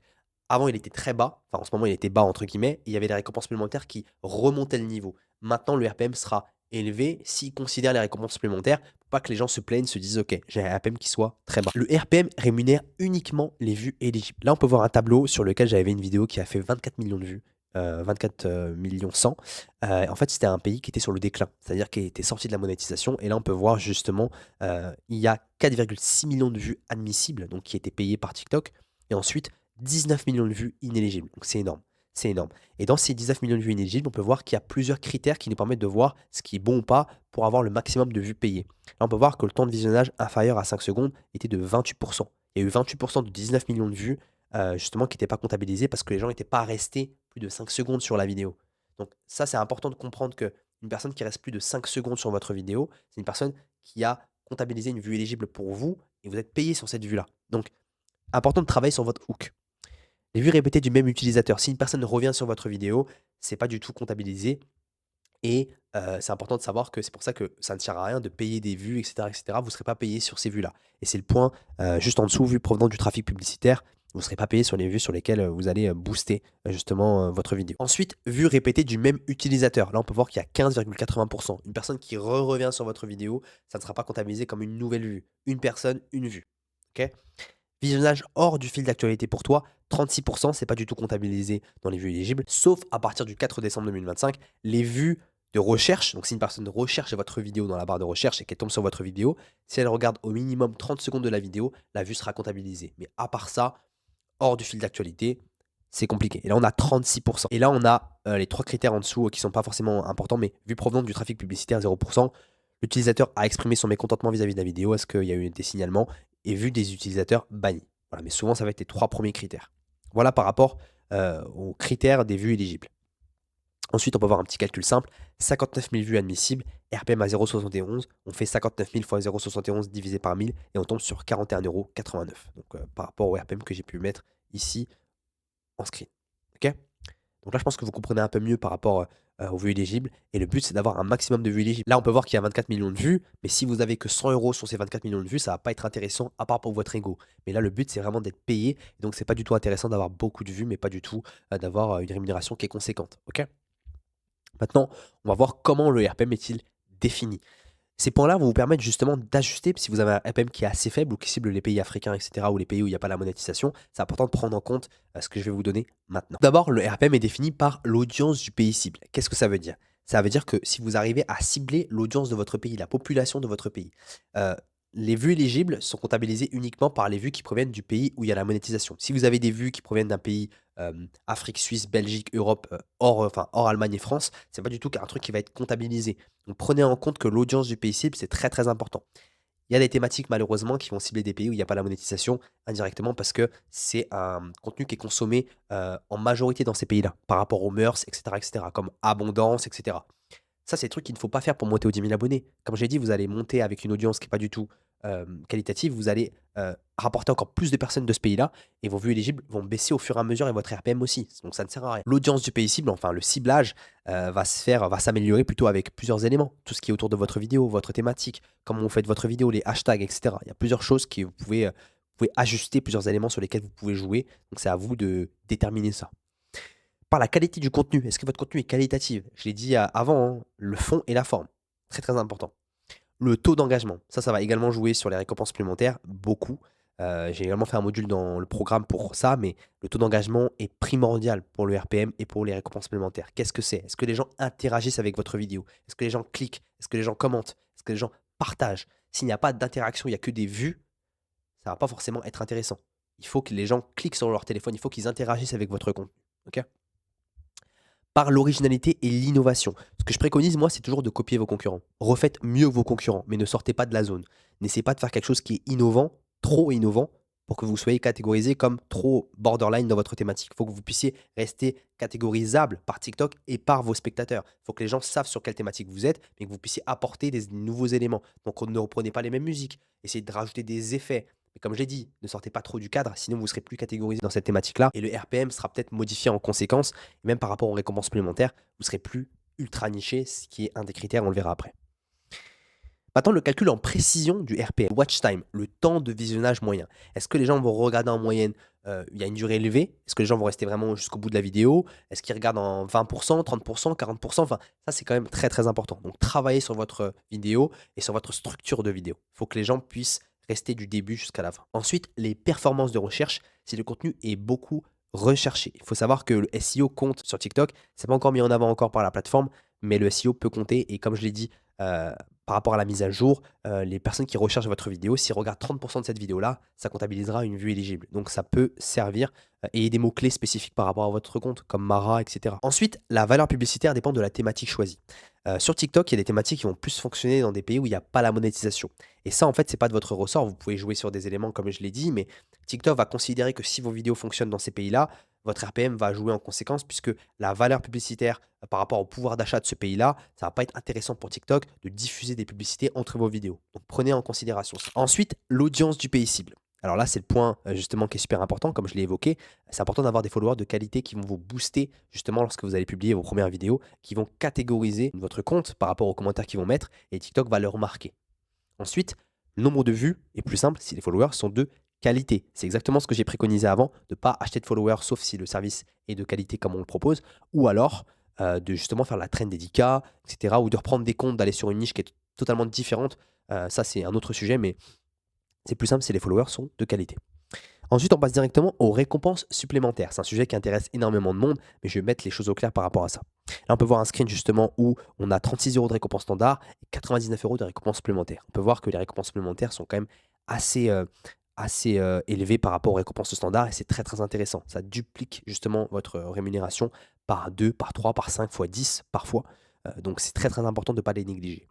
avant, il était très bas. Enfin, en ce moment, il était bas, entre guillemets. Et il y avait des récompenses supplémentaires qui remontaient le niveau. Maintenant, le RPM sera élevé s'il considère les récompenses supplémentaires pour pas que les gens se plaignent, se disent OK, j'ai un RPM qui soit très bas. Le RPM rémunère uniquement les vues éligibles. Là, on peut voir un tableau sur lequel j'avais une vidéo qui a fait 24 millions de vues. 24 millions 100. En fait, c'était un pays qui était sur le déclin, c'est-à-dire qui était sorti de la monétisation. Et là, on peut voir justement, il y a 4,6 millions de vues admissibles, donc qui étaient payées par TikTok. Et ensuite, 19 millions de vues inéligibles. Donc c'est énorme. C'est énorme. Et dans ces 19 millions de vues inéligibles, on peut voir qu'il y a plusieurs critères qui nous permettent de voir ce qui est bon ou pas pour avoir le maximum de vues payées. Là, on peut voir que le temps de visionnage inférieur à 5 secondes était de 28%. Il y a eu 28% de 19 millions de vues, justement, qui n'étaient pas comptabilisées parce que les gens n'étaient pas restés plus de 5 secondes sur la vidéo. Donc ça, c'est important de comprendre qu'une personne qui reste plus de 5 secondes sur votre vidéo, c'est une personne qui a comptabilisé une vue éligible pour vous et vous êtes payé sur cette vue-là. Donc, important de travailler sur votre hook. Les vues répétées du même utilisateur. Si une personne revient sur votre vidéo, c'est pas du tout comptabilisé et c'est important de savoir que c'est pour ça que ça ne sert à rien de payer des vues, et cetera. Vous ne serez pas payé sur ces vues-là et c'est le point, juste en dessous, vues provenant du trafic publicitaire, vous ne serez pas payé sur les vues sur lesquelles, vous allez, booster, justement, votre vidéo. Ensuite, vues répétées du même utilisateur. Là, on peut voir qu'il y a 15,80. Une personne qui revient sur votre vidéo, ça ne sera pas comptabilisé comme une nouvelle vue. Une personne, une vue. OK? Visionnage hors du fil d'actualité pour toi, 36%, c'est pas du tout comptabilisé dans les vues éligibles, sauf à partir du 4 décembre 2025. Les vues de recherche, donc si une personne recherche votre vidéo dans la barre de recherche et qu'elle tombe sur votre vidéo, si elle regarde au minimum 30 secondes de la vidéo, la vue sera comptabilisée. Mais à part ça, hors du fil d'actualité, c'est compliqué. Et là, on a 36%. Et là, on a les trois critères en dessous qui sont pas forcément importants, mais vue provenante du trafic publicitaire, 0%. L'utilisateur a exprimé son mécontentement vis-à-vis de la vidéo. Est-ce qu'il y a eu des signalements? Et vue des utilisateurs bannis. Voilà, mais souvent, ça va être les trois premiers critères. Voilà par rapport aux critères des vues éligibles. Ensuite, on peut voir un petit calcul simple. 59 000 vues admissibles, RPM à 0,71. On fait 59 000 fois 0,71 divisé par 1000 et on tombe sur 41,89 €. Donc, par rapport au RPM que j'ai pu mettre ici en screen. OK? Donc là, je pense que vous comprenez un peu mieux par rapport, aux vues éligibles et le but, c'est d'avoir un maximum de vues éligibles. Là, on peut voir qu'il y a 24 millions de vues, mais si vous avez que 100 € sur ces 24 millions de vues, ça va pas être intéressant à part pour votre ego. Mais là, le but, c'est vraiment d'être payé, donc c'est pas du tout intéressant d'avoir beaucoup de vues, mais pas du tout, d'avoir, une rémunération qui est conséquente. OK? Maintenant, on va voir comment le RPM est-il défini. Ces points-là vont vous permettre justement d'ajuster si vous avez un RPM qui est assez faible ou qui cible les pays africains, et cetera, ou les pays où il n'y a pas la monétisation. C'est important de prendre en compte ce que je vais vous donner maintenant. D'abord, le RPM est défini par l'audience du pays cible. Qu'est-ce que ça veut dire? Ça veut dire que si vous arrivez à cibler l'audience de votre pays, la population de votre pays, euh, les vues éligibles sont comptabilisées uniquement par les vues qui proviennent du pays où il y a la monétisation. Si vous avez des vues qui proviennent d'un pays Afrique, Suisse, Belgique, Europe, hors Allemagne et France, c'est pas du tout un truc qui va être comptabilisé. Donc prenez en compte que l'audience du pays cible, c'est très très important. Il y a des thématiques malheureusement qui vont cibler des pays où il n'y a pas la monétisation indirectement parce que c'est un contenu qui est consommé en majorité dans ces pays-là par rapport aux mœurs, etc., comme abondance, etc. Ça, c'est des trucs qu'il ne faut pas faire pour monter aux 10 000 abonnés. Comme j'ai dit, vous allez monter avec une audience qui n'est pas du tout qualitative, vous allez rapporter encore plus de personnes de ce pays-là et vos vues éligibles vont baisser au fur et à mesure et votre RPM aussi. Donc ça ne sert à rien. L'audience du pays cible, enfin le ciblage, va s'améliorer plutôt avec plusieurs éléments. Tout ce qui est autour de votre vidéo, votre thématique, comment vous faites votre vidéo, les hashtags, etc. Il y a plusieurs choses que vous pouvez ajuster, plusieurs éléments sur lesquels vous pouvez jouer. Donc c'est à vous de déterminer ça. Par la qualité du contenu. Est-ce que votre contenu est qualitatif? Je l'ai dit avant, hein, le fond et la forme. Très très important. Le taux d'engagement. Ça va également jouer sur les récompenses supplémentaires, beaucoup. J'ai également fait un module dans le programme pour ça, mais le taux d'engagement est primordial pour le RPM et pour les récompenses supplémentaires. Qu'est-ce que c'est? Est-ce que les gens interagissent avec votre vidéo? Est-ce que les gens cliquent? Est-ce que les gens commentent? Est-ce que les gens partagent? S'il n'y a pas d'interaction, il n'y a que des vues, ça va pas forcément être intéressant. Il faut que les gens cliquent sur leur téléphone, il faut qu'ils interagissent avec votre contenu. OK? Par l'originalité et l'innovation. Ce que je préconise, moi, c'est toujours de copier vos concurrents. Refaites mieux que vos concurrents, mais ne sortez pas de la zone. N'essayez pas de faire quelque chose qui est innovant, trop innovant, pour que vous soyez catégorisé comme trop borderline dans votre thématique. Il faut que vous puissiez rester catégorisable par TikTok et par vos spectateurs. Il faut que les gens savent sur quelle thématique vous êtes, mais que vous puissiez apporter des nouveaux éléments. Donc, ne reprenez pas les mêmes musiques. Essayez de rajouter des effets. Mais comme je l'ai dit, ne sortez pas trop du cadre, sinon vous ne serez plus catégorisé dans cette thématique-là. Et le RPM sera peut-être modifié en conséquence. Et même par rapport aux récompenses supplémentaires, vous serez plus ultra niché, ce qui est un des critères, on le verra après. Maintenant, le calcul en précision du RPM, watch time, le temps de visionnage moyen. Est-ce que les gens vont regarder en moyenne, il y a une durée élevée? Est-ce que les gens vont rester vraiment jusqu'au bout de la vidéo? Est-ce qu'ils regardent en 20%, 30%, 40%? Enfin, ça, c'est quand même très, très important. Donc, travaillez sur votre vidéo et sur votre structure de vidéo. Il faut que les gens puissent rester du début jusqu'à la fin. Ensuite, les performances de recherche, si le contenu est beaucoup recherché. Il faut savoir que le SEO compte sur TikTok. C'est pas encore mis en avant encore par la plateforme, mais le SEO peut compter. Et comme je l'ai dit, par rapport à la mise à jour, les personnes qui recherchent votre vidéo, s'ils regardent 30% de cette vidéo-là, ça comptabilisera une vue éligible. Donc ça peut servir et des mots-clés spécifiques par rapport à votre compte, comme Mara, etc. Ensuite, la valeur publicitaire dépend de la thématique choisie. Sur TikTok, il y a des thématiques qui vont plus fonctionner dans des pays où il n'y a pas la monétisation. Et ça, en fait, c'est pas de votre ressort. Vous pouvez jouer sur des éléments, comme je l'ai dit, mais TikTok va considérer que si vos vidéos fonctionnent dans ces pays-là, votre RPM va jouer en conséquence puisque la valeur publicitaire par rapport au pouvoir d'achat de ce pays-là, ça va pas être intéressant pour TikTok de diffuser des publicités entre vos vidéos. Donc prenez en considération ça. Ensuite, l'audience du pays cible. Alors là, c'est le point justement qui est super important, comme je l'ai évoqué. C'est important d'avoir des followers de qualité qui vont vous booster justement lorsque vous allez publier vos premières vidéos, qui vont catégoriser votre compte par rapport aux commentaires qu'ils vont mettre et TikTok va le remarquer. Ensuite, le nombre de vues est plus simple si les followers sont de qualité. C'est exactement ce que j'ai préconisé avant, de ne pas acheter de followers sauf si le service est de qualité comme on le propose, ou alors de justement faire la traîne des 10K, etc. Ou de reprendre des comptes, d'aller sur une niche qui est totalement différente. Ça, c'est un autre sujet, mais c'est plus simple si les followers sont de qualité. Ensuite, on passe directement aux récompenses supplémentaires. C'est un sujet qui intéresse énormément de monde, mais je vais mettre les choses au clair par rapport à ça. Là, on peut voir un screen justement où on a 36 euros de récompense standard et 99 euros de récompense supplémentaires. On peut voir que les récompenses supplémentaires sont quand même assez élevées par rapport aux récompenses standard et c'est très très intéressant. Ça duplique justement votre rémunération par 2, par 3, par 5 fois 10 parfois. Donc c'est très très important de ne pas les négliger.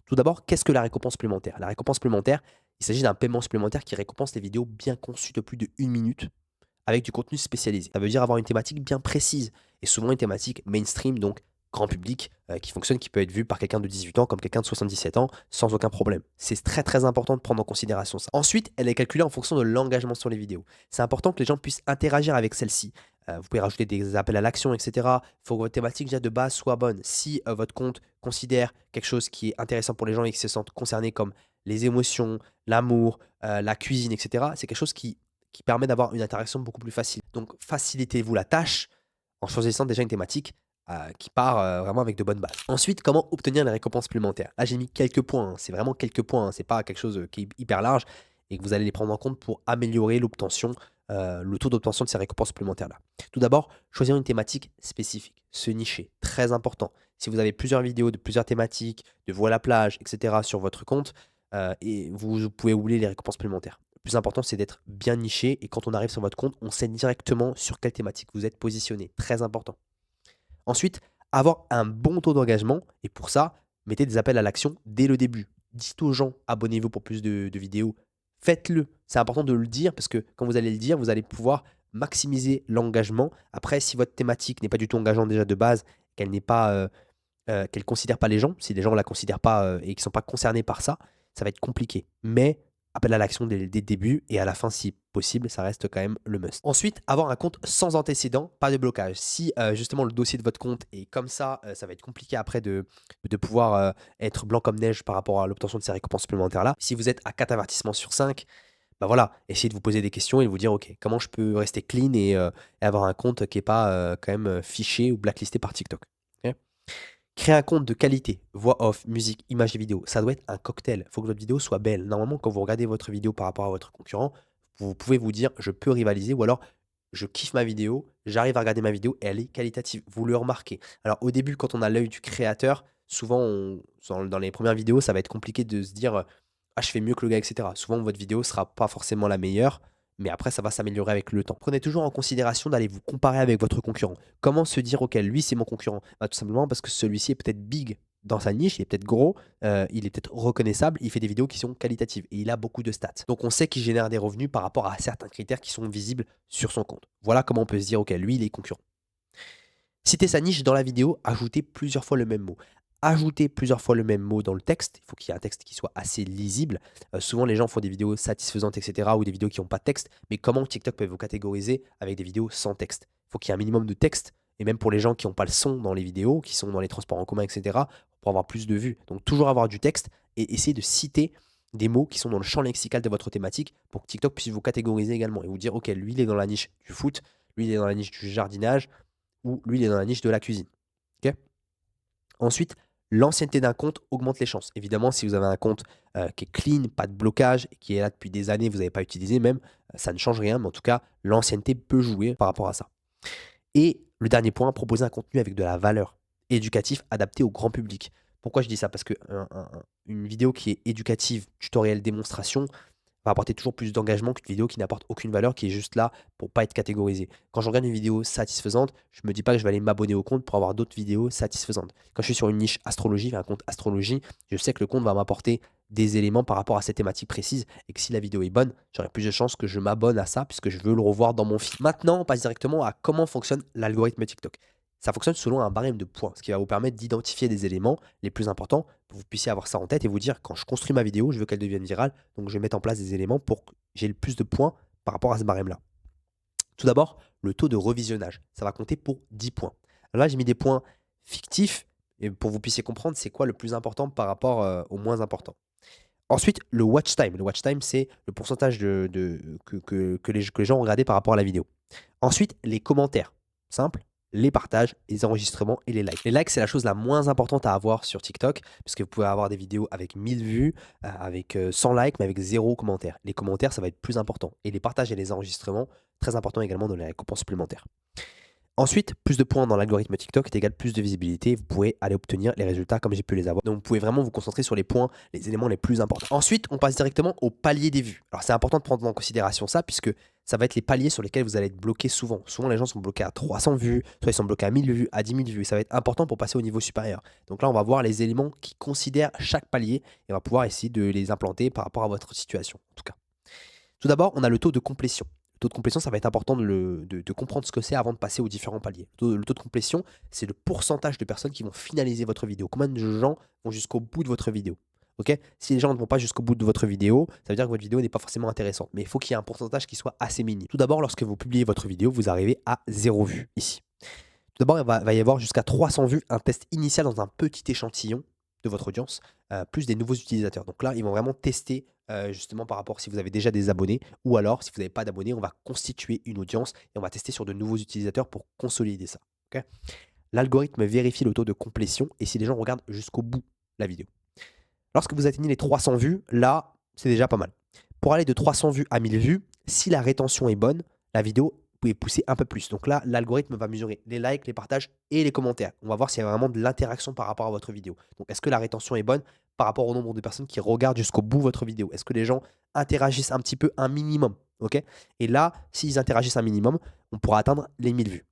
Tout d'abord, qu'est-ce que la récompense supplémentaire? La récompense supplémentaire, il s'agit d'un paiement supplémentaire qui récompense les vidéos bien conçues de plus de 1 minute avec du contenu spécialisé. Ça veut dire avoir une thématique bien précise et souvent une thématique mainstream, donc grand public, qui fonctionne, qui peut être vu par quelqu'un de 18 ans comme quelqu'un de 77 ans sans aucun problème. C'est très très important de prendre en considération ça. Ensuite, elle est calculée en fonction de l'engagement sur les vidéos. C'est important que les gens puissent interagir avec celle-ci. Vous pouvez rajouter des appels à l'action, etc. Il faut que votre thématique déjà de base soit bonne. Si votre compte considère quelque chose qui est intéressant pour les gens et qui se sentent concernés comme les émotions, l'amour, la cuisine, etc., c'est quelque chose qui permet d'avoir une interaction beaucoup plus facile. Donc facilitez-vous la tâche en choisissant déjà une thématique qui part vraiment avec de bonnes bases. Ensuite, comment obtenir les récompenses supplémentaires? Là, j'ai mis quelques points, hein, c'est vraiment quelques points, hein, c'est pas quelque chose qui est hyper large et que vous allez les prendre en compte pour améliorer l'obtention, le taux d'obtention de ces récompenses supplémentaires-là. Tout d'abord, choisir une thématique spécifique, se nicher, très important. Si vous avez plusieurs vidéos de plusieurs thématiques, de voix à la plage, etc. sur votre compte, et vous pouvez oublier les récompenses supplémentaires. Le plus important, c'est d'être bien niché et quand on arrive sur votre compte, on sait directement sur quelle thématique vous êtes positionné. Très important. Ensuite, avoir un bon taux d'engagement et pour ça, mettez des appels à l'action dès le début. Dites aux gens, abonnez-vous pour plus de vidéos. Faites-le. C'est important de le dire parce que quand vous allez le dire, vous allez pouvoir maximiser l'engagement. Après, si votre thématique n'est pas du tout engageante déjà de base, qu'elle n'est pas, qu'elle ne considère pas les gens, si les gens ne la considèrent pas et qu'ils ne sont pas concernés par ça, ça va être compliqué. Mais appel à l'action dès le début et à la fin, si possible, ça reste quand même le must. Ensuite, avoir un compte sans antécédent, pas de blocage. Si justement le dossier de votre compte est comme ça va être compliqué après de pouvoir être blanc comme neige par rapport à l'obtention de ces récompenses supplémentaires-là. Si vous êtes à 4 avertissements sur 5, bah voilà, essayez de vous poser des questions et de vous dire, ok, comment je peux rester clean et avoir un compte qui n'est pas quand même fiché ou blacklisté par TikTok. Ok. Créer un compte de qualité, voix off, musique, images et vidéos, ça doit être un cocktail. Il faut que votre vidéo soit belle. Normalement, quand vous regardez votre vidéo par rapport à votre concurrent, vous pouvez vous dire je peux rivaliser ou alors je kiffe ma vidéo, j'arrive à regarder ma vidéo et elle est qualitative. Vous le remarquez. Alors au début, quand on a l'œil du créateur, souvent dans les premières vidéos, ça va être compliqué de se dire ah je fais mieux que le gars, etc. Souvent votre vidéo sera pas forcément la meilleure mais après ça va s'améliorer avec le temps. Prenez toujours en considération d'aller vous comparer avec votre concurrent. Comment se dire: «OK, lui c'est mon concurrent»? Bah, tout simplement parce que celui-ci est peut-être big dans sa niche, il est peut-être gros, il est peut-être reconnaissable, il fait des vidéos qui sont qualitatives et il a beaucoup de stats. Donc on sait qu'il génère des revenus par rapport à certains critères qui sont visibles sur son compte. Voilà comment on peut se dire: «OK, lui il est concurrent». Citer sa niche dans la vidéo, ajouter plusieurs fois le même mot. Ajouter plusieurs fois le même mot dans le texte, il faut qu'il y ait un texte qui soit assez lisible. Souvent, les gens font des vidéos satisfaisantes, etc., ou des vidéos qui n'ont pas de texte. Mais comment TikTok peut vous catégoriser avec des vidéos sans texte? Il faut qu'il y ait un minimum de texte. Et même pour les gens qui n'ont pas le son dans les vidéos, qui sont dans les transports en commun, etc., pour avoir plus de vues. Donc, toujours avoir du texte et essayer de citer des mots qui sont dans le champ lexical de votre thématique pour que TikTok puisse vous catégoriser également et vous dire, OK, lui, il est dans la niche du foot, lui, il est dans la niche du jardinage, ou lui, il est dans la niche de la cuisine. OK? Ensuite, l'ancienneté d'un compte augmente les chances. Évidemment, si vous avez un compte, qui est clean, pas de blocage, qui est là depuis des années, vous n'avez pas utilisé même, ça ne change rien, mais en tout cas, l'ancienneté peut jouer par rapport à ça. Et le dernier point, proposer un contenu avec de la valeur, éducatif, adapté au grand public. Pourquoi je dis ça? Parce que une vidéo qui est éducative, tutoriel, démonstration, va apporter toujours plus d'engagement qu'une vidéo qui n'apporte aucune valeur, qui est juste là pour pas être catégorisée. Quand je regarde une vidéo satisfaisante, je me dis pas que je vais aller m'abonner au compte pour avoir d'autres vidéos satisfaisantes. Quand je suis sur une niche astrologie, un compte astrologie, je sais que le compte va m'apporter des éléments par rapport à cette thématique précise et que si la vidéo est bonne, j'aurai plus de chances que je m'abonne à ça puisque je veux le revoir dans mon feed. Maintenant, on passe directement à comment fonctionne l'algorithme TikTok. Ça fonctionne selon un barème de points, ce qui va vous permettre d'identifier des éléments les plus importants pour que vous puissiez avoir ça en tête et vous dire quand je construis ma vidéo, je veux qu'elle devienne virale, donc je vais mettre en place des éléments pour que j'ai le plus de points par rapport à ce barème-là. Tout d'abord, le taux de revisionnage, ça va compter pour 10 points. Là, j'ai mis des points fictifs et pour que vous puissiez comprendre c'est quoi le plus important par rapport au moins important. Ensuite, le watch time. Le watch time, c'est le pourcentage que les gens ont regardé par rapport à la vidéo. Ensuite, les commentaires. Simple, les partages, les enregistrements et les likes. Les likes, c'est la chose la moins importante à avoir sur TikTok, puisque vous pouvez avoir des vidéos avec 1000 vues, avec 100 likes, mais avec zéro commentaire. Les commentaires, ça va être plus important. Et les partages et les enregistrements, très important également dans les récompenses supplémentaires. Ensuite, plus de points dans l'algorithme TikTok est égal plus de visibilité. Vous pourrez aller obtenir les résultats comme j'ai pu les avoir. Donc, vous pouvez vraiment vous concentrer sur les points, les éléments les plus importants. Ensuite, on passe directement au palier des vues. Alors, c'est important de prendre en considération ça, puisque ça va être les paliers sur lesquels vous allez être bloqué souvent. Souvent, les gens sont bloqués à 300 vues, soit ils sont bloqués à 1000 vues, à 10 000 vues. Ça va être important pour passer au niveau supérieur. Donc là, on va voir les éléments qui considèrent chaque palier et on va pouvoir essayer de les implanter par rapport à votre situation, en tout cas. Tout d'abord, on a le taux de complétion. Le taux de complétion, ça va être important de comprendre ce que c'est avant de passer aux différents paliers. Le taux de complétion, c'est le pourcentage de personnes qui vont finaliser votre vidéo. Combien de gens vont jusqu'au bout de votre vidéo? Ok. Si les gens ne vont pas jusqu'au bout de votre vidéo, ça veut dire que votre vidéo n'est pas forcément intéressante. Mais il faut qu'il y ait un pourcentage qui soit assez minime. Tout d'abord, lorsque vous publiez votre vidéo, vous arrivez à 0 vue ici. Tout d'abord, il va y avoir jusqu'à 300 vues, un test initial dans un petit échantillon de votre audience, plus des nouveaux utilisateurs. Donc là, ils vont vraiment tester justement par rapport si vous avez déjà des abonnés ou alors si vous n'avez pas d'abonnés, on va constituer une audience et on va tester sur de nouveaux utilisateurs pour consolider ça. Ok. L'algorithme vérifie le taux de complétion et si les gens regardent jusqu'au bout la vidéo. Lorsque vous atteignez les 300 vues, là, c'est déjà pas mal. Pour aller de 300 vues à 1000 vues, si la rétention est bonne, la vidéo, vous pouvez pousser un peu plus. Donc là, l'algorithme va mesurer les likes, les partages et les commentaires. On va voir s'il y a vraiment de l'interaction par rapport à votre vidéo. Donc, est-ce que la rétention est bonne par rapport au nombre de personnes qui regardent jusqu'au bout votre vidéo? Est-ce que les gens interagissent un petit peu un minimum? Ok. Et là, s'ils interagissent un minimum, on pourra atteindre les 1000 vues.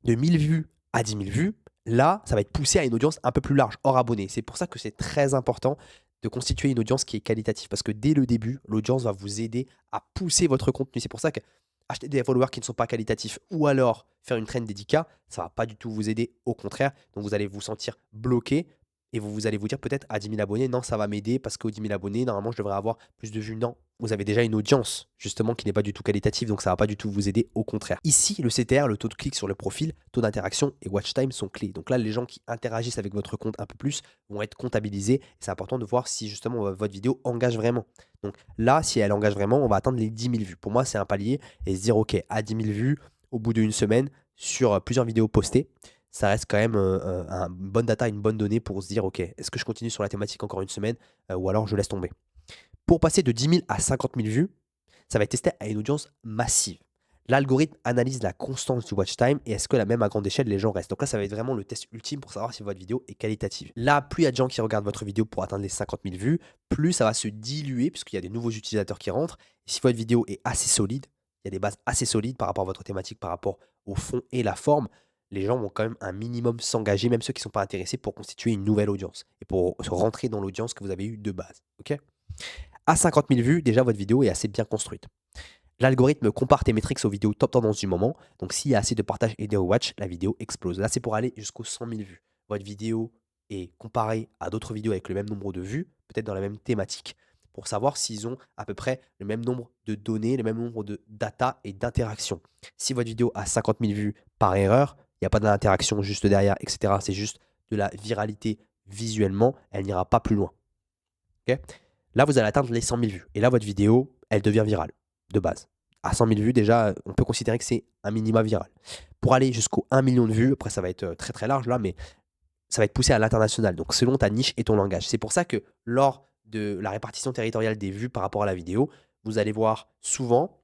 De 1000 vues à 10 000 vues, là, ça va être poussé à une audience un peu plus large, hors abonnés. C'est pour ça que c'est très important de constituer une audience qui est qualitative. Parce que dès le début, l'audience va vous aider à pousser votre contenu. C'est pour ça que acheter des followers qui ne sont pas qualitatifs ou alors faire une trend dédicat, ça ne va pas du tout vous aider. Au contraire, donc vous allez vous sentir bloqué et vous allez vous dire peut-être à 10 000 abonnés, non, ça va m'aider parce qu'aux 10 000 abonnés, normalement, je devrais avoir plus de vues. Non, vous avez déjà une audience justement qui n'est pas du tout qualitative, donc ça ne va pas du tout vous aider, au contraire. Ici, le CTR, le taux de clic sur le profil, taux d'interaction et watch time sont clés. Donc là, les gens qui interagissent avec votre compte un peu plus vont être comptabilisés. C'est important de voir si justement votre vidéo engage vraiment. Donc là, si elle engage vraiment, on va atteindre les 10 000 vues. Pour moi, c'est un palier et se dire, OK, à 10 000 vues, au bout d'une semaine, sur plusieurs vidéos postées, ça reste quand même une bonne data, une bonne donnée pour se dire, OK, est-ce que je continue sur la thématique encore une semaine ou alors je laisse tomber. Pour passer de 10 000 à 50 000 vues, ça va être testé à une audience massive. L'algorithme analyse la constance du watch time et est-ce que la même à grande échelle, les gens restent. Donc là, ça va être vraiment le test ultime pour savoir si votre vidéo est qualitative. Là, plus il y a de gens qui regardent votre vidéo pour atteindre les 50 000 vues, plus ça va se diluer puisqu'il y a des nouveaux utilisateurs qui rentrent. Et si votre vidéo est assez solide, il y a des bases assez solides par rapport à votre thématique, par rapport au fond et la forme, les gens vont quand même un minimum s'engager, même ceux qui ne sont pas intéressés, pour constituer une nouvelle audience et pour se rentrer dans l'audience que vous avez eue de base. Ok. À 50 000 vues, déjà, votre vidéo est assez bien construite. L'algorithme compare tes métriques aux vidéos top tendance du moment. Donc, s'il y a assez de partage et de watch, la vidéo explose. Là, c'est pour aller jusqu'aux 100 000 vues. Votre vidéo est comparée à d'autres vidéos avec le même nombre de vues, peut-être dans la même thématique, pour savoir s'ils ont à peu près le même nombre de données, le même nombre de data et d'interactions. Si votre vidéo a 50 000 vues par erreur, il n'y a pas d'interaction juste derrière, etc. C'est juste de la viralité visuellement, elle n'ira pas plus loin. Ok. Là, vous allez atteindre les 100 000 vues. Et là, votre vidéo, elle devient virale, de base. À 100 000 vues, déjà, on peut considérer que c'est un minima viral. Pour aller jusqu'au 1 million de vues, après, ça va être très très large là, mais ça va être poussé à l'international. Donc, selon ta niche et ton langage. C'est pour ça que lors de la répartition territoriale des vues par rapport à la vidéo, vous allez voir souvent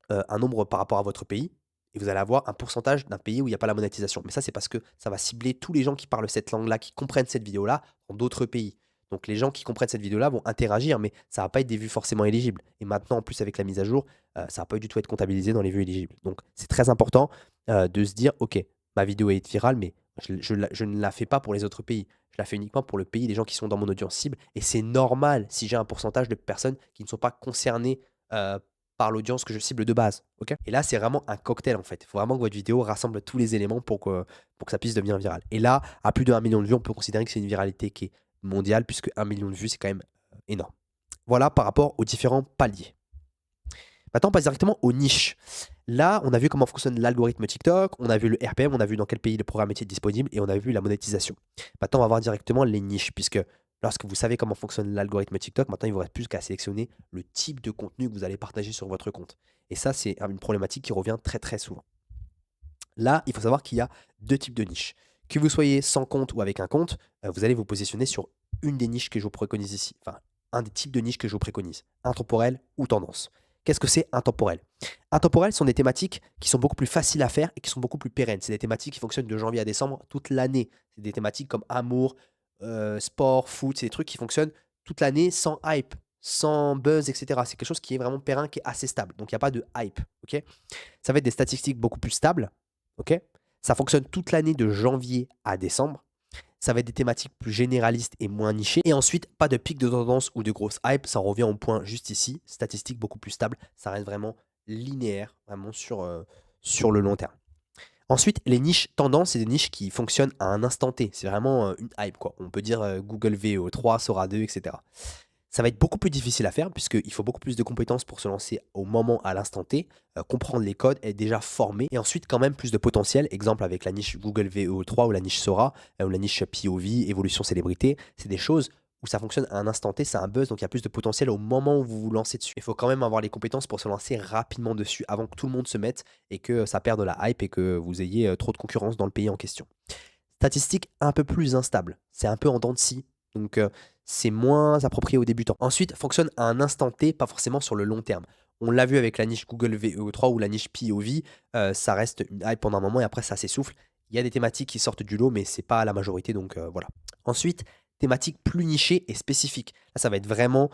un nombre par rapport à votre pays. Et vous allez avoir un pourcentage d'un pays où il n'y a pas la monétisation. Mais ça, c'est parce que ça va cibler tous les gens qui parlent cette langue-là, qui comprennent cette vidéo-là, dans d'autres pays. Donc les gens qui comprennent cette vidéo-là vont interagir, mais ça ne va pas être des vues forcément éligibles. Et maintenant, en plus, avec la mise à jour, ça ne va pas du tout être comptabilisé dans les vues éligibles. Donc c'est très important de se dire, OK, ma vidéo est virale, mais je ne la fais pas pour les autres pays. Je la fais uniquement pour le pays des gens qui sont dans mon audience cible. Et c'est normal si j'ai un pourcentage de personnes qui ne sont pas concernées euh, par l'audience que je cible de base. Ok. Et là, c'est vraiment un cocktail en fait. Il faut vraiment que votre vidéo rassemble tous les éléments pour que ça puisse devenir viral. Et là, à plus de 1 million de vues, on peut considérer que c'est une viralité qui est mondiale, puisque 1 million de vues, c'est quand même énorme. Voilà par rapport aux différents paliers. Maintenant, on passe directement aux niches. Là, on a vu comment fonctionne l'algorithme TikTok, on a vu le RPM, on a vu dans quel pays le programme était disponible et on a vu la monétisation. Maintenant, on va voir directement les niches, puisque lorsque vous savez comment fonctionne l'algorithme TikTok, maintenant, il vous reste plus qu'à sélectionner le type de contenu que vous allez partager sur votre compte. Et ça, c'est une problématique qui revient très très souvent. Là, il faut savoir qu'il y a deux types de niches. Que vous soyez sans compte ou avec un compte, vous allez vous positionner sur une des niches que je vous préconise ici. Enfin, un des types de niches que je vous préconise. Intemporel ou tendance. Qu'est-ce que c'est intemporel? Intemporel sont des thématiques qui sont beaucoup plus faciles à faire et qui sont beaucoup plus pérennes. C'est des thématiques qui fonctionnent de janvier à décembre toute l'année. C'est des thématiques comme amour, sport, foot. C'est des trucs qui fonctionnent toute l'année sans hype, sans buzz, etc. C'est quelque chose qui est vraiment périn, qui est assez stable. Donc il n'y a pas de hype. Ok. Ça va être des statistiques beaucoup plus stables. Ok. Ça fonctionne toute l'année de janvier à décembre. Ça va être des thématiques plus généralistes et moins nichées. Et ensuite, pas de pic de tendance ou de grosse hype. Ça revient au point juste ici. Statistiques beaucoup plus stables. Ça reste vraiment linéaire, vraiment sur le long terme. Ensuite, les niches tendances, c'est des niches qui fonctionnent à un instant T. C'est vraiment une hype, quoi. On peut dire Google VO3, Sora 2, etc. Ça va être beaucoup plus difficile à faire puisqu'il faut beaucoup plus de compétences pour se lancer au moment, à l'instant T, comprendre les codes, être déjà formé et ensuite quand même plus de potentiel. Exemple avec la niche Google VO3 ou la niche Sora ou la niche POV, évolution célébrité. C'est des choses où ça fonctionne à un instant T, c'est un buzz, donc il y a plus de potentiel au moment où vous vous lancez dessus. Il faut quand même avoir les compétences pour se lancer rapidement dessus avant que tout le monde se mette et que ça perde de la hype et que vous ayez trop de concurrence dans le pays en question. Statistique un peu plus instable, c'est un peu en dents de scie, donc c'est moins approprié aux débutants. Ensuite, fonctionne à un instant T, pas forcément sur le long terme. On l'a vu avec la niche Google VE3 ou la niche POV, ça reste une hype pendant un moment et après ça s'essouffle. Il y a des thématiques qui sortent du lot, mais c'est pas la majorité, donc voilà. Ensuite, thématiques plus nichées et spécifiques. Là, ça va être vraiment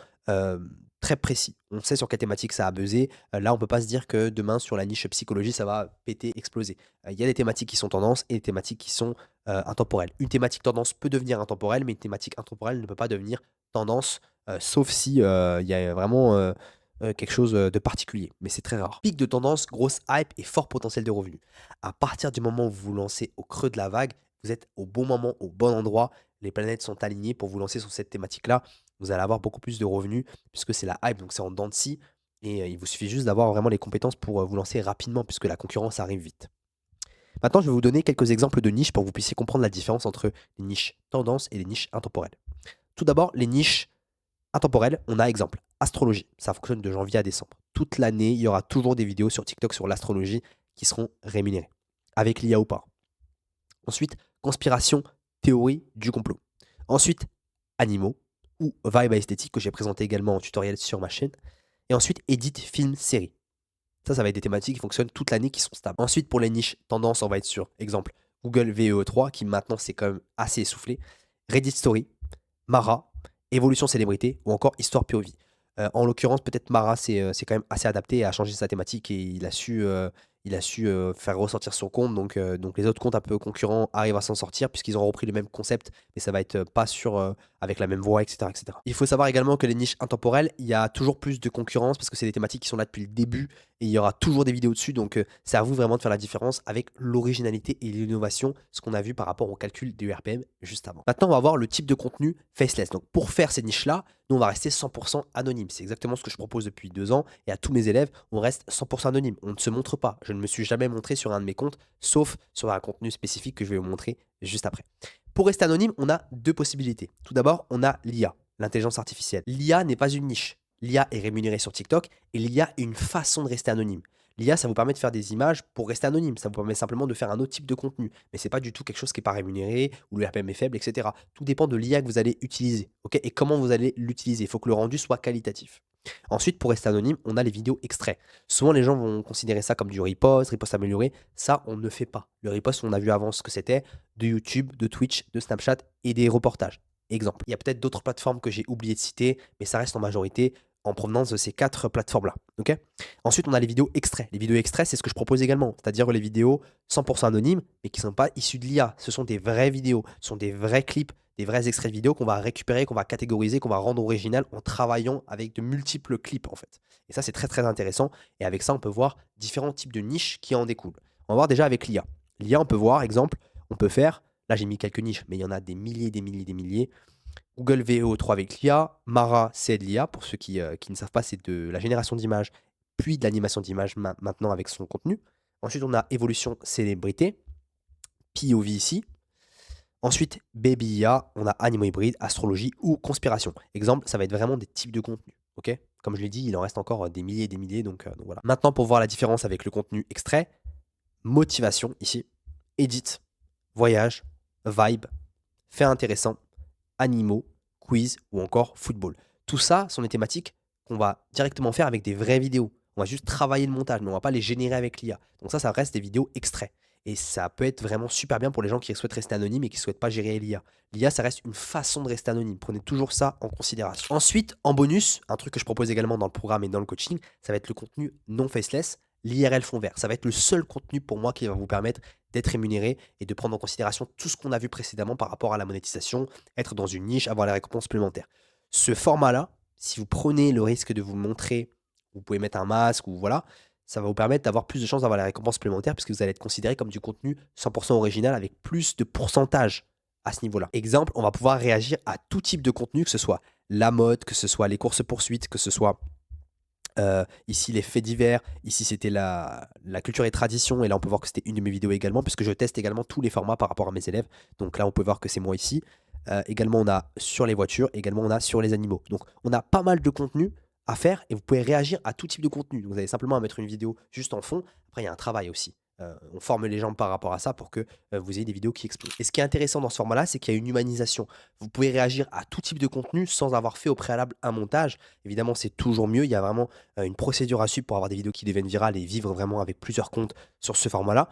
très précis. On sait sur quelle thématique ça a buzzé. Là, on peut pas se dire que demain, sur la niche psychologie, ça va péter, exploser. Il y a des thématiques qui sont tendances et des thématiques qui sont intemporelles. Une thématique tendance peut devenir intemporelle, mais une thématique intemporelle ne peut pas devenir tendance, sauf si il y a vraiment quelque chose de particulier. Mais c'est très rare. Pic de tendance, grosse hype et fort potentiel de revenus. À partir du moment où vous vous lancez au creux de la vague, vous êtes au bon moment, au bon endroit. Les planètes sont alignées pour vous lancer sur cette thématique-là. Vous allez avoir beaucoup plus de revenus puisque c'est la hype, donc c'est en dents de scie. Et il vous suffit juste d'avoir vraiment les compétences pour vous lancer rapidement puisque la concurrence arrive vite. Maintenant, je vais vous donner quelques exemples de niches pour que vous puissiez comprendre la différence entre les niches tendances et les niches intemporelles. Tout d'abord, les niches intemporelles, on a exemple astrologie. Ça fonctionne de janvier à décembre. Toute l'année, il y aura toujours des vidéos sur TikTok sur l'astrologie qui seront rémunérées, avec l'IA ou pas. Ensuite, conspiration, théorie du complot. Ensuite, animaux ou vibe esthétique que j'ai présenté également en tutoriel sur ma chaîne. Et ensuite, edit, film, série. Ça va être des thématiques qui fonctionnent toute l'année, qui sont stables. Ensuite, pour les niches tendances, on va être sur, exemple, Google VEO3, qui maintenant c'est quand même assez essoufflé, Reddit Story, Mara, Évolution Célébrité ou encore Histoire POV. En l'occurrence, peut-être Mara, c'est quand même assez adapté à changer sa thématique et il a su faire ressortir son compte. Donc les autres comptes un peu concurrents arrivent à s'en sortir puisqu'ils ont repris le même concept, mais ça va être pas sur avec la même voix, etc., etc. Il faut savoir également que les niches intemporelles, il y a toujours plus de concurrence parce que c'est des thématiques qui sont là depuis le début et il y aura toujours des vidéos dessus. Donc c'est à vous vraiment de faire la différence avec l'originalité et l'innovation, ce qu'on a vu par rapport au calcul du RPM juste avant. Maintenant, on va voir le type de contenu faceless. Donc pour faire ces niches-là, nous, on va rester 100% anonyme. C'est exactement ce que je propose depuis 2 ans. Et à tous mes élèves, on reste 100% anonyme. On ne se montre pas. Je ne me suis jamais montré sur un de mes comptes, sauf sur un contenu spécifique que je vais vous montrer juste après. Pour rester anonyme, on a 2 possibilités. Tout d'abord, on a l'IA, l'intelligence artificielle. L'IA n'est pas une niche. L'IA est rémunérée sur TikTok et l'IA est une façon de rester anonyme. L'IA, ça vous permet de faire des images pour rester anonyme. Ça vous permet simplement de faire un autre type de contenu. Mais ce n'est pas du tout quelque chose qui n'est pas rémunéré, où le RPM est faible, etc. Tout dépend de l'IA que vous allez utiliser, ok, et comment vous allez l'utiliser. Il faut que le rendu soit qualitatif. Ensuite, pour rester anonyme, on a les vidéos extraits. Souvent, les gens vont considérer ça comme du repost amélioré. Ça, on ne fait pas. Le repost, on a vu avant ce que c'était de YouTube, de Twitch, de Snapchat et des reportages. Exemple. Il y a peut-être d'autres plateformes que j'ai oublié de citer, mais ça reste en majorité en provenance de ces 4 plateformes-là. Ok. Ensuite, on a les vidéos extraits. Les vidéos extraits, c'est ce que je propose également, c'est-à-dire les vidéos 100% anonymes, mais qui ne sont pas issues de l'IA. Ce sont des vraies vidéos, ce sont des vrais clips, des vrais extraits de vidéos qu'on va récupérer, qu'on va catégoriser, qu'on va rendre original en travaillant avec de multiples clips en fait. Et ça, c'est très très intéressant. Et avec ça, on peut voir différents types de niches qui en découlent. On va voir déjà avec l'IA. L'IA, on peut voir, exemple, on peut faire, là j'ai mis quelques niches, mais il y en a des milliers, des milliers, des milliers. Google VEO3 avec l'IA, Mara, c'est de l'IA, pour ceux qui ne savent pas, c'est de la génération d'images, puis de l'animation d'images maintenant avec son contenu. Ensuite, on a Évolution Célébrité, POV ici. Ensuite, Baby IA, on a Animaux hybrides, Astrologie ou Conspiration. Exemple, ça va être vraiment des types de contenus. Ok. Comme je l'ai dit, il en reste encore des milliers et des milliers, donc voilà. Maintenant, pour voir la différence avec le contenu extrait, motivation ici, edit, voyage, vibe, fait intéressant, animaux, quiz ou encore football. Tout ça sont des thématiques qu'on va directement faire avec des vraies vidéos. On va juste travailler le montage, mais on va pas les générer avec l'IA. Donc ça reste des vidéos extraits. Et ça peut être vraiment super bien pour les gens qui souhaitent rester anonymes et qui ne souhaitent pas gérer l'IA. L'IA, ça reste une façon de rester anonyme. Prenez toujours ça en considération. Ensuite, en bonus, un truc que je propose également dans le programme et dans le coaching, ça va être le contenu non faceless, l'IRL fond vert. Ça va être le seul contenu pour moi qui va vous permettre d'être rémunéré et de prendre en considération tout ce qu'on a vu précédemment par rapport à la monétisation, être dans une niche, avoir les récompenses supplémentaires. Ce format-là, si vous prenez le risque de vous montrer, vous pouvez mettre un masque ou voilà, ça va vous permettre d'avoir plus de chances d'avoir les récompenses supplémentaires puisque vous allez être considéré comme du contenu 100% original avec plus de pourcentage à ce niveau-là. Exemple, on va pouvoir réagir à tout type de contenu, que ce soit la mode, que ce soit les courses-poursuites, que ce soit ici les faits divers, ici c'était la culture et tradition, et là on peut voir que c'était une de mes vidéos également, puisque je teste également tous les formats par rapport à mes élèves. Donc là on peut voir que c'est moi ici. Également on a sur les voitures, également on a sur les animaux. Donc on a pas mal de contenu à faire et vous pouvez réagir à tout type de contenu. Donc, vous avez simplement à mettre une vidéo juste en fond. Après il y a un travail aussi. On forme les gens par rapport à ça pour que vous ayez des vidéos qui explosent. Et ce qui est intéressant dans ce format-là, c'est qu'il y a une humanisation. Vous pouvez réagir à tout type de contenu sans avoir fait au préalable un montage. Évidemment, c'est toujours mieux. Il y a vraiment une procédure à suivre pour avoir des vidéos qui deviennent virales et vivre vraiment avec plusieurs comptes sur ce format-là.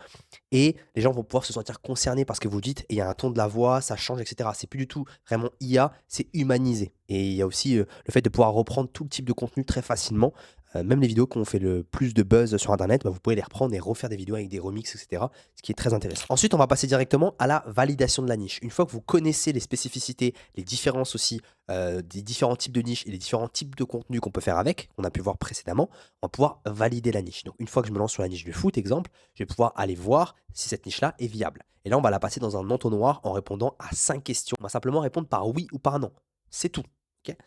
Et les gens vont pouvoir se sentir concernés par ce que vous dites. Et il y a un ton de la voix, ça change, etc. C'est plus du tout vraiment IA, c'est humanisé. Et il y a aussi le fait de pouvoir reprendre tout type de contenu très facilement. Même les vidéos qui ont fait le plus de buzz sur internet, vous pouvez les reprendre et refaire des vidéos avec des remixes, etc. Ce qui est très intéressant. Ensuite, on va passer directement à la validation de la niche. Une fois que vous connaissez les spécificités, les différences aussi des différents types de niches et les différents types de contenus qu'on peut faire avec, qu'on a pu voir précédemment, on va pouvoir valider la niche. Donc une fois que je me lance sur la niche du foot, exemple, je vais pouvoir aller voir si cette niche-là est viable. Et là, on va la passer dans un entonnoir en répondant à 5 questions. On va simplement répondre par oui ou par non. C'est tout. Okay.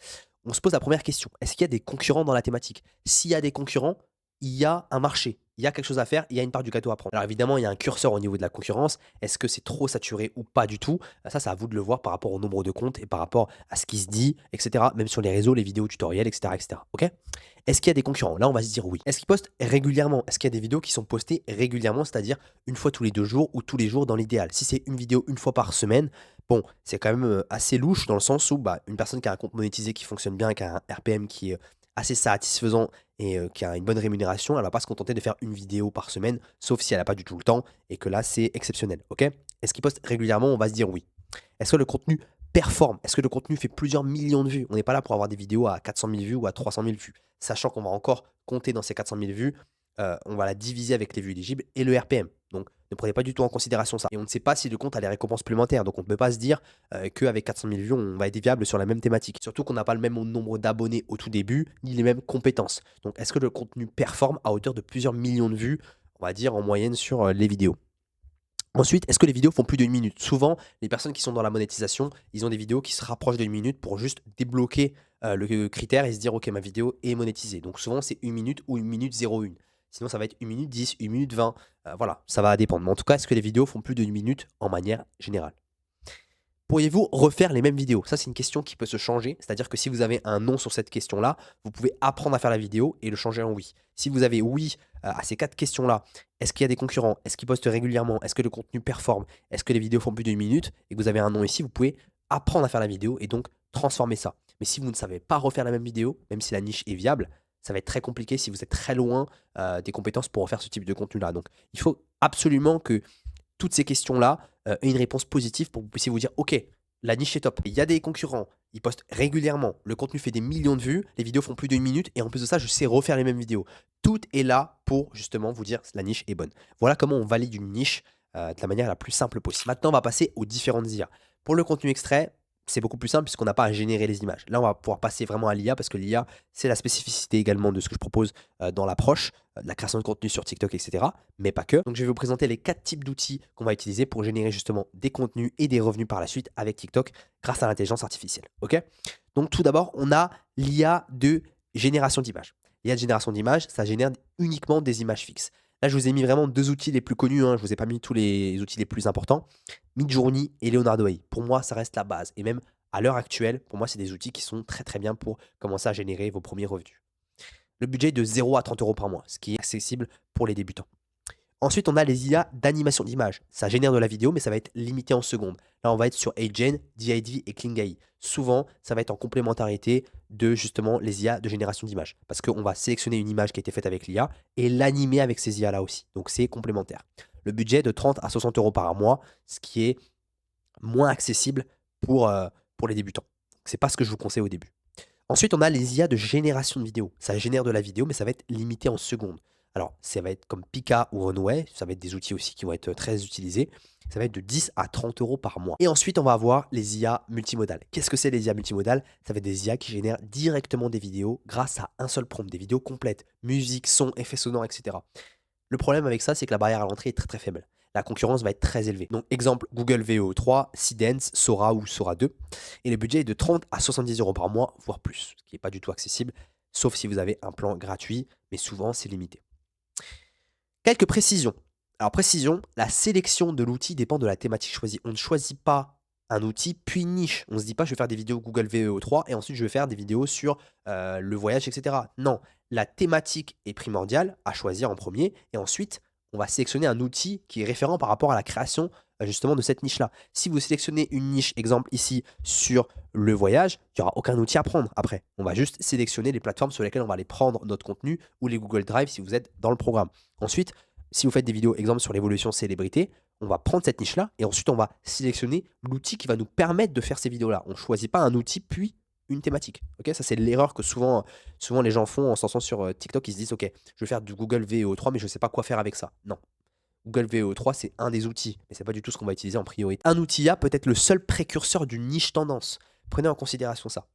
On se pose la première question. Est-ce qu'il y a des concurrents dans la thématique? S'il y a des concurrents, il y a un marché, il y a quelque chose à faire, il y a une part du gâteau à prendre. Alors évidemment, il y a un curseur au niveau de la concurrence. Est-ce que c'est trop saturé ou pas du tout? Ça, c'est à vous de le voir par rapport au nombre de comptes et par rapport à ce qui se dit, etc. Même sur les réseaux, les vidéos tutoriels, etc. etc. Ok. Est-ce qu'il y a des concurrents? Là, on va se dire oui. Est-ce qu'ils postent régulièrement? Est-ce qu'il y a des vidéos qui sont postées régulièrement, c'est-à-dire une fois tous les 2 jours ou tous les jours dans l'idéal? Si c'est une vidéo une fois par semaine, bon, c'est quand même assez louche dans le sens où une personne qui a un compte monétisé qui fonctionne bien, qui a un RPM qui est assez satisfaisant et qui a une bonne rémunération, elle va pas se contenter de faire une vidéo par semaine, sauf si elle a pas du tout le temps et que là, c'est exceptionnel, OK? Est-ce qu'il poste régulièrement? On va se dire oui. Est-ce que le contenu performe? Est-ce que le contenu fait plusieurs millions de vues? On n'est pas là pour avoir des vidéos à 400 000 vues ou à 300 000 vues. Sachant qu'on va encore compter dans ces 400 000 vues, on va la diviser avec les vues éligibles et le RPM. Donc ne prenez pas du tout en considération ça. Et on ne sait pas si le compte a les récompenses supplémentaires. Donc on ne peut pas se dire qu'avec 400 000 vues, on va être viable sur la même thématique. Surtout qu'on n'a pas le même nombre d'abonnés au tout début, ni les mêmes compétences. Donc est-ce que le contenu performe à hauteur de plusieurs millions de vues, on va dire en moyenne sur les vidéos? Ensuite, est-ce que les vidéos font plus d'une minute? Souvent, les personnes qui sont dans la monétisation, ils ont des vidéos qui se rapprochent d'une minute pour juste débloquer le critère et se dire: «OK, ma vidéo est monétisée». Donc souvent, c'est une minute ou 1 minute 01. Sinon, ça va être 1 minute 10, 1 minute 20, voilà, ça va dépendre. Mais en tout cas, est-ce que les vidéos font plus d'une minute en manière générale? Pourriez-vous refaire les mêmes vidéos? Ça, c'est une question qui peut se changer. C'est-à-dire que si vous avez un non sur cette question-là, vous pouvez apprendre à faire la vidéo et le changer en oui. Si vous avez oui à ces 4 questions-là, est-ce qu'il y a des concurrents? Est-ce qu'ils postent régulièrement? Est-ce que le contenu performe? Est-ce que les vidéos font plus d'une minute? Et que vous avez un non ici, vous pouvez apprendre à faire la vidéo et donc transformer ça. Mais si vous ne savez pas refaire la même vidéo, même si la niche est viable, ça va être très compliqué si vous êtes très loin des compétences pour refaire ce type de contenu-là. Donc, il faut absolument que toutes ces questions-là aient une réponse positive pour que vous puissiez vous dire: «OK, la niche est top. Il y a des concurrents, ils postent régulièrement, le contenu fait des millions de vues, les vidéos font plus d'une minute et en plus de ça, je sais refaire les mêmes vidéos». Tout est là pour justement vous dire: «La niche est bonne». Voilà comment on valide une niche de la manière la plus simple possible. Maintenant, on va passer aux différentes IA. Pour le contenu extrait, c'est beaucoup plus simple puisqu'on n'a pas à générer les images. Là, on va pouvoir passer vraiment à l'IA parce que l'IA, c'est la spécificité également de ce que je propose dans l'approche de la création de contenu sur TikTok, etc. Mais pas que. Donc, je vais vous présenter les 4 types d'outils qu'on va utiliser pour générer justement des contenus et des revenus par la suite avec TikTok grâce à l'intelligence artificielle. Ok? Donc, tout d'abord, on a l'IA de génération d'images. L'IA de génération d'images, ça génère uniquement des images fixes. Là, je vous ai mis vraiment 2 outils les plus connus, hein, je ne vous ai pas mis tous les outils les plus importants, Midjourney et Leonardo AI. Pour moi, ça reste la base et même à l'heure actuelle, pour moi, c'est des outils qui sont très, très bien pour commencer à générer vos premiers revenus. Le budget est de 0 à 30 € par mois, ce qui est accessible pour les débutants. Ensuite, on a les IA d'animation d'image. Ça génère de la vidéo, mais ça va être limité en secondes. Là, on va être sur AGen, DID et Kling.ai. Souvent, ça va être en complémentarité de justement les IA de génération d'images. Parce qu'on va sélectionner une image qui a été faite avec l'IA et l'animer avec ces IA-là aussi. Donc, c'est complémentaire. Le budget est de 30 à 60 € par mois, ce qui est moins accessible pour les débutants. C'est pas ce que je vous conseille au début. Ensuite, on a les IA de génération de vidéos. Ça génère de la vidéo, mais ça va être limité en secondes. Alors, ça va être comme Pika ou Runway, ça va être des outils aussi qui vont être très utilisés. Ça va être de 10 à 30 € par mois. Et ensuite, on va avoir les IA multimodales. Qu'est-ce que c'est les IA multimodales? Ça va être des IA qui génèrent directement des vidéos grâce à un seul prompt, des vidéos complètes, musique, son, effets sonores, etc. Le problème avec ça, c'est que la barrière à l'entrée est très très faible. La concurrence va être très élevée. Donc, exemple, Google VO3, Seedance, Sora ou Sora 2. Et le budget est de 30 à 70 € par mois, voire plus, ce qui n'est pas du tout accessible, sauf si vous avez un plan gratuit, mais souvent c'est limité. Quelques précisions. Alors, précision, la sélection de l'outil dépend de la thématique choisie. On ne choisit pas un outil puis une niche. On ne se dit pas je vais faire des vidéos Google VO3 et ensuite je vais faire des vidéos sur le voyage, etc. Non, la thématique est primordiale à choisir en premier et ensuite on va sélectionner un outil qui est référent par rapport à la création justement de cette niche-là. Si vous sélectionnez une niche, exemple ici sur le voyage, il n'y aura aucun outil à prendre après. On va juste sélectionner les plateformes sur lesquelles on va aller prendre notre contenu ou les Google Drive si vous êtes dans le programme. Ensuite, si vous faites des vidéos, exemple sur l'évolution célébrité, on va prendre cette niche-là et ensuite on va sélectionner l'outil qui va nous permettre de faire ces vidéos-là. On ne choisit pas un outil puis une thématique. Ok, ça c'est l'erreur que souvent les gens font en se lançant sur TikTok. Ils se disent: ok, je vais faire du Google VO3, mais je ne sais pas quoi faire avec ça. Non. Google VO3, c'est un des outils, mais ce n'est pas du tout ce qu'on va utiliser en priorité. Un outil IA peut être le seul précurseur d'une niche tendance. Prenez en considération ça.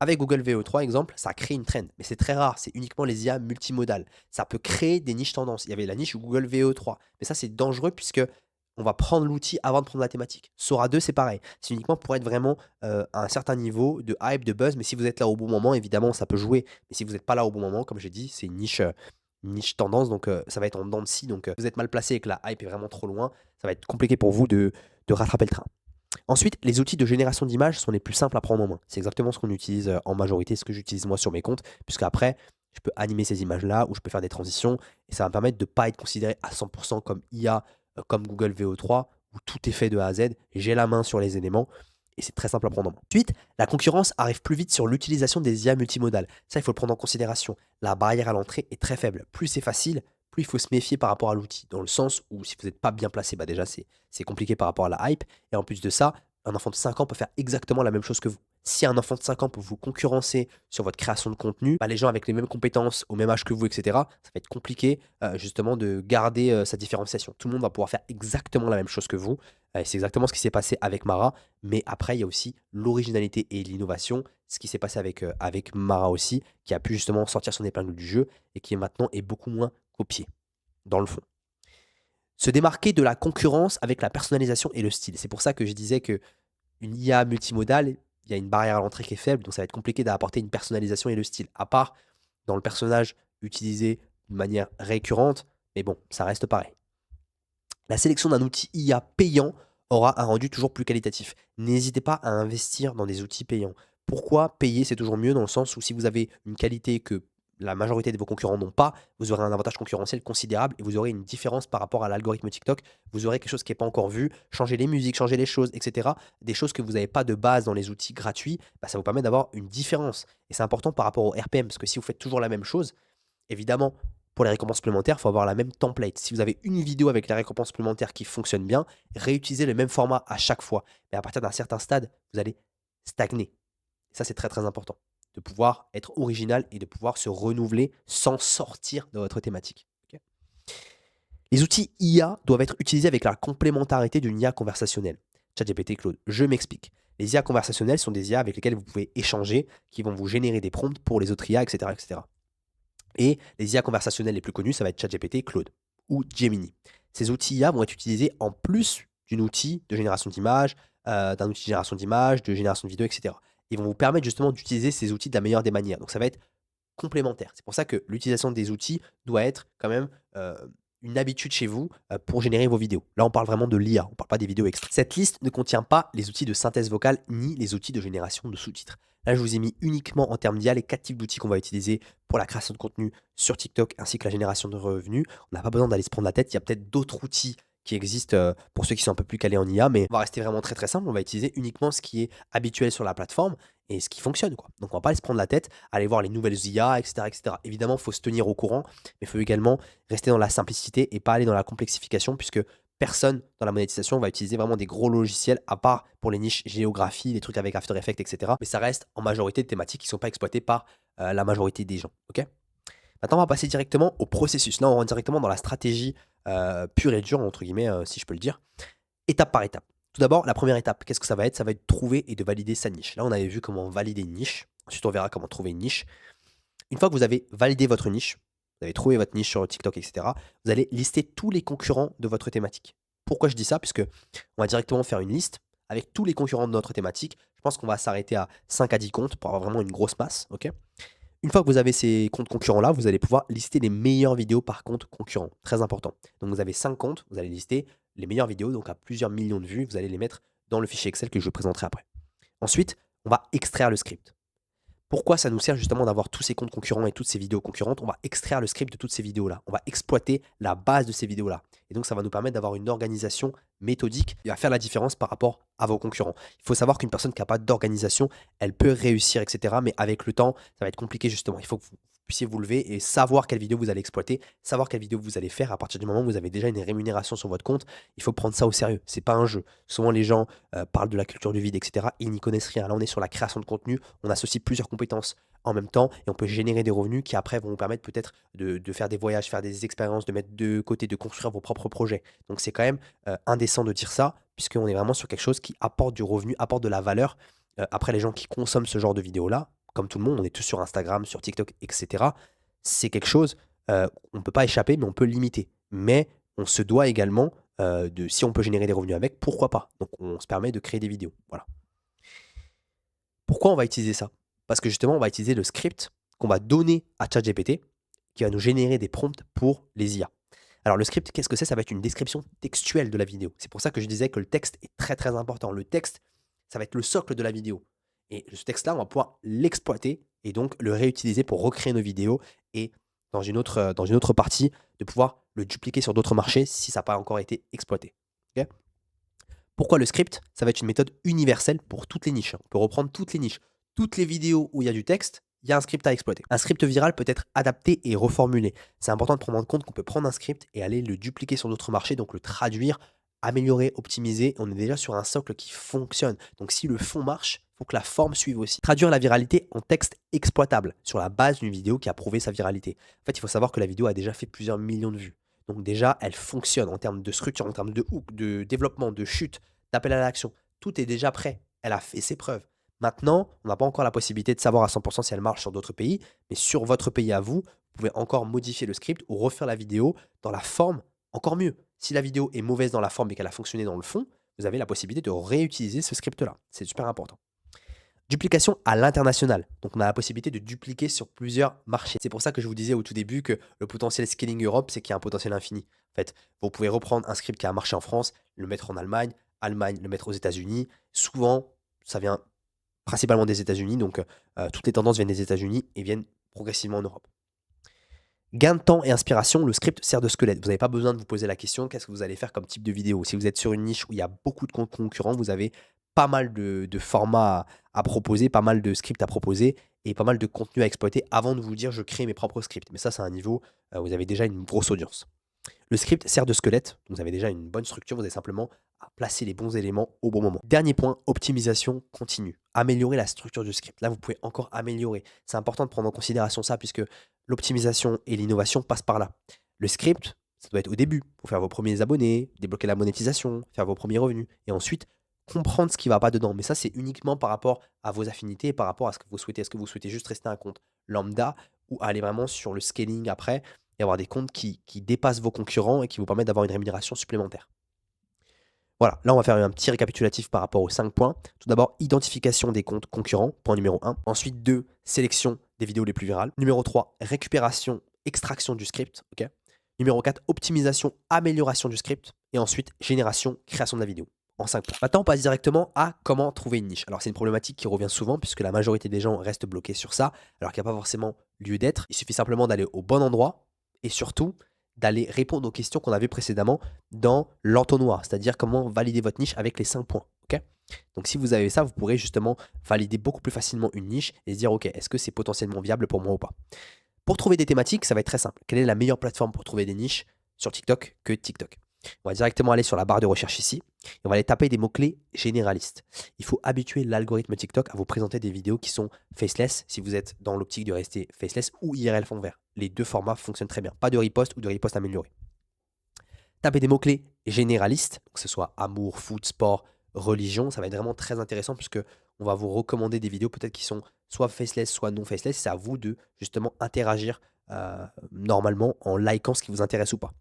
Avec Google VO3, exemple, ça crée une trend, mais c'est très rare, c'est uniquement les IA multimodales. Ça peut créer des niches tendances. Il y avait la niche Google VO3, mais ça c'est dangereux puisque on va prendre l'outil avant de prendre la thématique. Sora 2, c'est pareil. C'est uniquement pour être vraiment à un certain niveau de hype, de buzz, mais si vous êtes là au bon moment, évidemment, ça peut jouer. Mais si vous n'êtes pas là au bon moment, comme j'ai dit, c'est une niche tendance, donc ça va être en dents de scie. Donc vous êtes mal placé et que la hype est vraiment trop loin, ça va être compliqué pour vous de rattraper le train. Ensuite, les outils de génération d'images sont les plus simples à prendre en main. C'est exactement ce qu'on utilise en majorité, ce que j'utilise moi sur mes comptes, puisque après, je peux animer ces images-là ou je peux faire des transitions et ça va me permettre de ne pas être considéré à 100% comme IA, comme Google VO3, où tout est fait de A à Z. J'ai la main sur les éléments Et c'est très simple à prendre en main. Ensuite, la concurrence arrive plus vite sur l'utilisation des IA multimodales. Ça, il faut le prendre en considération. La barrière à l'entrée est très faible. Plus c'est facile, plus il faut se méfier par rapport à l'outil. Dans le sens où si vous n'êtes pas bien placé, bah déjà c'est compliqué par rapport à la hype. Et en plus de ça, un enfant de 5 ans peut faire exactement la même chose que vous. Si un enfant de 5 ans peut vous concurrencer sur votre création de contenu, bah les gens avec les mêmes compétences, au même âge que vous, etc., ça va être compliqué justement de garder sa différenciation. Tout le monde va pouvoir faire exactement la même chose que vous. C'est exactement ce qui s'est passé avec Mara. Mais après, il y a aussi l'originalité et l'innovation. Ce qui s'est passé avec Mara aussi, qui a pu justement sortir son épingle du jeu et qui maintenant est beaucoup moins copié, dans le fond. Se démarquer de la concurrence avec la personnalisation et le style. C'est pour ça que je disais que une IA multimodale, il y a une barrière à l'entrée qui est faible, donc ça va être compliqué d'apporter une personnalisation et le style. À part dans le personnage utilisé de manière récurrente, mais bon, ça reste pareil. La sélection d'un outil IA payant aura un rendu toujours plus qualitatif. N'hésitez pas à investir dans des outils payants. Pourquoi payer, c'est toujours mieux dans le sens où si vous avez une qualité que la majorité de vos concurrents n'ont pas, vous aurez un avantage concurrentiel considérable et vous aurez une différence par rapport à l'algorithme TikTok. Vous aurez quelque chose qui n'est pas encore vu, changer les musiques, changer les choses, etc. Des choses que vous n'avez pas de base dans les outils gratuits, bah, ça vous permet d'avoir une différence. Et c'est important par rapport au RPM parce que si vous faites toujours la même chose, évidemment, pour les récompenses supplémentaires, il faut avoir la même template. Si vous avez une vidéo avec les récompenses supplémentaires qui fonctionne bien, réutilisez le même format à chaque fois. Mais à partir d'un certain stade, vous allez stagner. Ça, c'est très très important. De pouvoir être original et de pouvoir se renouveler sans sortir de votre thématique. Ok. Les outils IA doivent être utilisés avec la complémentarité d'une IA conversationnelle. ChatGPT, Claude, je m'explique. Les IA conversationnelles sont des IA avec lesquelles vous pouvez échanger, qui vont vous générer des prompts pour les autres IA, etc. etc. Et les IA conversationnelles les plus connus, ça va être ChatGPT, Claude ou Gemini. Ces outils IA vont être utilisés en plus d'un outil de génération d'images, de génération de vidéos, etc. Ils vont vous permettre justement d'utiliser ces outils de la meilleure des manières. Donc ça va être complémentaire. C'est pour ça que l'utilisation des outils doit être quand même une habitude chez vous pour générer vos vidéos. Là, on parle vraiment de l'IA, on ne parle pas des vidéos extra. Cette liste ne contient pas les outils de synthèse vocale ni les outils de génération de sous-titres. Là, je vous ai mis uniquement en termes d'IA les 4 types d'outils qu'on va utiliser pour la création de contenu sur TikTok ainsi que la génération de revenus. On n'a pas besoin d'aller se prendre la tête. Il y a peut-être d'autres outils qui existent pour ceux qui sont un peu plus calés en IA, mais on va rester vraiment très très simple. On va utiliser uniquement ce qui est habituel sur la plateforme et ce qui fonctionne, quoi. Donc on va pas aller se prendre la tête, aller voir les nouvelles IA, etc. etc. Évidemment, il faut se tenir au courant, mais il faut également rester dans la simplicité et pas aller dans la complexification, puisque personne dans la monétisation va utiliser vraiment des gros logiciels, à part pour les niches géographie, les trucs avec After Effects, etc. Mais ça reste en majorité de thématiques qui ne sont pas exploitées par la majorité des gens. Ok. Maintenant, on va passer directement au processus. Là, on rentre directement dans la stratégie pure et dure, entre guillemets, si je peux le dire, étape par étape. Tout d'abord, la première étape, qu'est-ce que ça va être? Ça va être de trouver et de valider sa niche. Là, on avait vu comment valider une niche. Ensuite, on verra comment trouver une niche. Une fois que vous avez validé votre niche, vous avez trouvé votre niche sur TikTok, etc., vous allez lister tous les concurrents de votre thématique. Pourquoi je dis ça? Puisque on va directement faire une liste avec tous les concurrents de notre thématique. Je pense qu'on va s'arrêter à 5 à 10 comptes pour avoir vraiment une grosse masse. Ok. Une fois que vous avez ces comptes concurrents-là, vous allez pouvoir lister les meilleures vidéos par compte concurrent. Très important. Donc vous avez 5 comptes, vous allez lister les meilleures vidéos, donc à plusieurs millions de vues, vous allez les mettre dans le fichier Excel que je présenterai après. Ensuite, on va extraire le script. Pourquoi ça nous sert justement d'avoir tous ces comptes concurrents et toutes ces vidéos concurrentes? On va extraire le script de toutes ces vidéos-là. On va exploiter la base de ces vidéos-là. Et donc, ça va nous permettre d'avoir une organisation méthodique qui va faire la différence par rapport à vos concurrents. Il faut savoir qu'une personne qui n'a pas d'organisation, elle peut réussir, etc. Mais avec le temps, ça va être compliqué justement. Il faut que vous puissiez vous lever et savoir quelle vidéo vous allez exploiter, savoir quelle vidéo vous allez faire. À partir du moment où vous avez déjà une rémunération sur votre compte, il faut prendre ça au sérieux. C'est pas un jeu. Souvent, les gens parlent de la culture du vide, etc. Ils n'y connaissent rien. Là, on est sur la création de contenu. On associe plusieurs compétences en même temps et on peut générer des revenus qui après vont vous permettre peut-être de faire des voyages, faire des expériences, de mettre de côté, de construire vos propres projets. Donc c'est quand même indécent de dire ça puisqu'on est vraiment sur quelque chose qui apporte du revenu, apporte de la valeur. Après, les gens qui consomment ce genre de vidéos-là, comme tout le monde, on est tous sur Instagram, sur TikTok, etc. C'est quelque chose, on ne peut pas échapper, mais on peut limiter. Mais on se doit également si on peut générer des revenus avec, pourquoi pas? Donc on se permet de créer des vidéos. Voilà. Pourquoi on va utiliser ça? Parce que justement, on va utiliser le script qu'on va donner à ChatGPT qui va nous générer des prompts pour les IA. Alors le script, qu'est-ce que c'est? Ça va être une description textuelle de la vidéo. C'est pour ça que je disais que le texte est très très important. Le texte, ça va être le socle de la vidéo. Et ce texte-là, on va pouvoir l'exploiter et donc le réutiliser pour recréer nos vidéos et dans une autre partie, de pouvoir le dupliquer sur d'autres marchés si ça n'a pas encore été exploité. Ok. Pourquoi le script? Ça va être une méthode universelle pour toutes les niches, hein. On peut reprendre toutes les niches. Toutes les vidéos où il y a du texte, il y a un script à exploiter. Un script viral peut être adapté et reformulé. C'est important de prendre en compte qu'on peut prendre un script et aller le dupliquer sur d'autres marchés, donc le traduire, améliorer, optimiser. On est déjà sur un socle qui fonctionne. Donc si le fond marche, il faut que la forme suive aussi. Traduire la viralité en texte exploitable sur la base d'une vidéo qui a prouvé sa viralité. En fait, il faut savoir que la vidéo a déjà fait plusieurs millions de vues. Donc déjà, elle fonctionne en termes de structure, en termes de hook, de développement, de chute, d'appel à l'action. Tout est déjà prêt. Elle a fait ses preuves. Maintenant, on n'a pas encore la possibilité de savoir à 100% si elle marche sur d'autres pays, mais sur votre pays à vous, vous pouvez encore modifier le script ou refaire la vidéo dans la forme encore mieux. Si la vidéo est mauvaise dans la forme et qu'elle a fonctionné dans le fond, vous avez la possibilité de réutiliser ce script-là. C'est super important. Duplication à l'international. Donc, on a la possibilité de dupliquer sur plusieurs marchés. C'est pour ça que je vous disais au tout début que le potentiel scaling Europe, c'est qu'il y a un potentiel infini. En fait, vous pouvez reprendre un script qui a marché en France, le mettre en Allemagne, Allemagne, le mettre aux États-Unis. Souvent, ça vient principalement des États-Unis, donc toutes les tendances viennent des États-Unis et viennent progressivement en Europe. Gain de temps et inspiration, le script sert de squelette. Vous n'avez pas besoin de vous poser la question, qu'est-ce que vous allez faire comme type de vidéo? Si vous êtes sur une niche où il y a beaucoup de concurrents, vous avez pas mal de formats à proposer, pas mal de scripts à proposer et pas mal de contenu à exploiter avant de vous dire je crée mes propres scripts. Mais ça, c'est un niveau, où vous avez déjà une grosse audience. Le script sert de squelette, vous avez déjà une bonne structure, vous avez simplement à placer les bons éléments au bon moment. Dernier point, optimisation continue. Améliorer la structure du script. Là, vous pouvez encore améliorer. C'est important de prendre en considération ça puisque l'optimisation et l'innovation passent par là. Le script, ça doit être au début pour faire vos premiers abonnés, débloquer la monétisation, faire vos premiers revenus et ensuite comprendre ce qui ne va pas dedans. Mais ça, c'est uniquement par rapport à vos affinités et par rapport à ce que vous souhaitez. Est-ce que vous souhaitez juste rester un compte lambda ou aller vraiment sur le scaling après et avoir des comptes qui dépassent vos concurrents et qui vous permettent d'avoir une rémunération supplémentaire. Voilà, là on va faire un petit récapitulatif par rapport aux 5 points. Tout d'abord, identification des comptes concurrents, point numéro 1. Ensuite, 2, sélection des vidéos les plus virales. Numéro 3, récupération, extraction du script. Ok. Numéro 4, optimisation, amélioration du script. Et ensuite, génération, création de la vidéo. En 5 points. Maintenant, on passe directement à comment trouver une niche. Alors, c'est une problématique qui revient souvent puisque la majorité des gens restent bloqués sur ça, alors qu'il n'y a pas forcément lieu d'être. Il suffit simplement d'aller au bon endroit et surtout d'aller répondre aux questions qu'on a vues précédemment dans l'entonnoir, c'est-à-dire comment valider votre niche avec les 5 points. Ok. Donc si vous avez ça, vous pourrez justement valider beaucoup plus facilement une niche et se dire ok, est-ce que c'est potentiellement viable pour moi ou pas. Pour trouver des thématiques, ça va être très simple. Quelle est la meilleure plateforme pour trouver des niches sur TikTok que TikTok? On va directement aller sur la barre de recherche ici et on va aller taper des mots-clés généralistes. Il faut habituer l'algorithme TikTok à vous présenter des vidéos qui sont faceless si vous êtes dans l'optique de rester faceless ou IRL fond vert. Les deux formats fonctionnent très bien. Pas de riposte ou de riposte améliorée. Tapez des mots-clés généralistes, que ce soit amour, foot, sport, religion. Ça va être vraiment très intéressant puisque on va vous recommander des vidéos peut-être qui sont soit faceless, soit non faceless. C'est à vous de justement interagir normalement en likant ce qui vous intéresse ou pas.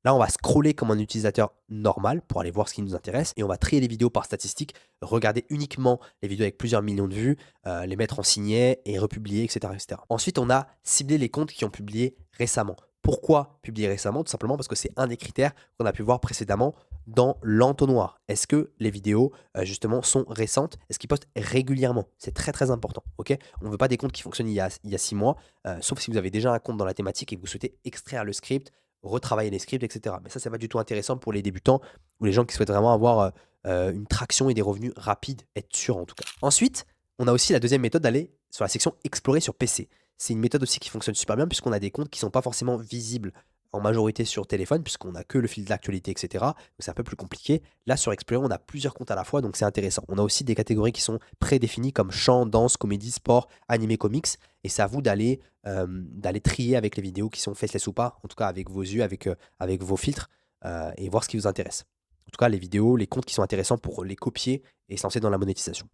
Là, on va scroller comme un utilisateur normal pour aller voir ce qui nous intéresse et on va trier les vidéos par statistiques, regarder uniquement les vidéos avec plusieurs millions de vues, les mettre en signet et republier, etc., etc. Ensuite, on a ciblé les comptes qui ont publié récemment. Pourquoi publier récemment? Tout simplement parce que c'est un des critères qu'on a pu voir précédemment dans l'entonnoir. Est-ce que les vidéos, justement, sont récentes? Est-ce qu'ils postent régulièrement? C'est très très important. Ok. On ne veut pas des comptes qui fonctionnent il y a 6 mois, sauf si vous avez déjà un compte dans la thématique et que vous souhaitez extraire le script, retravailler les scripts, etc. Mais ça, c'est pas du tout intéressant pour les débutants ou les gens qui souhaitent vraiment avoir une traction et des revenus rapides, être sûr en tout cas. Ensuite, on a aussi la deuxième méthode d'aller sur la section explorer sur PC. C'est une méthode aussi qui fonctionne super bien puisqu'on a des comptes qui ne sont pas forcément visibles en majorité sur téléphone puisqu'on n'a que le fil de l'actualité, etc. Donc c'est un peu plus compliqué. Là, sur Explorer, on a plusieurs comptes à la fois, donc c'est intéressant. On a aussi des catégories qui sont prédéfinies comme chant, danse, comédie, sport, animé, comics. Et c'est à vous d'aller trier avec les vidéos qui sont faceless ou pas, en tout cas avec vos yeux, avec vos filtres, et voir ce qui vous intéresse. En tout cas, les vidéos, les comptes qui sont intéressants pour les copier et se lancer dans la monétisation.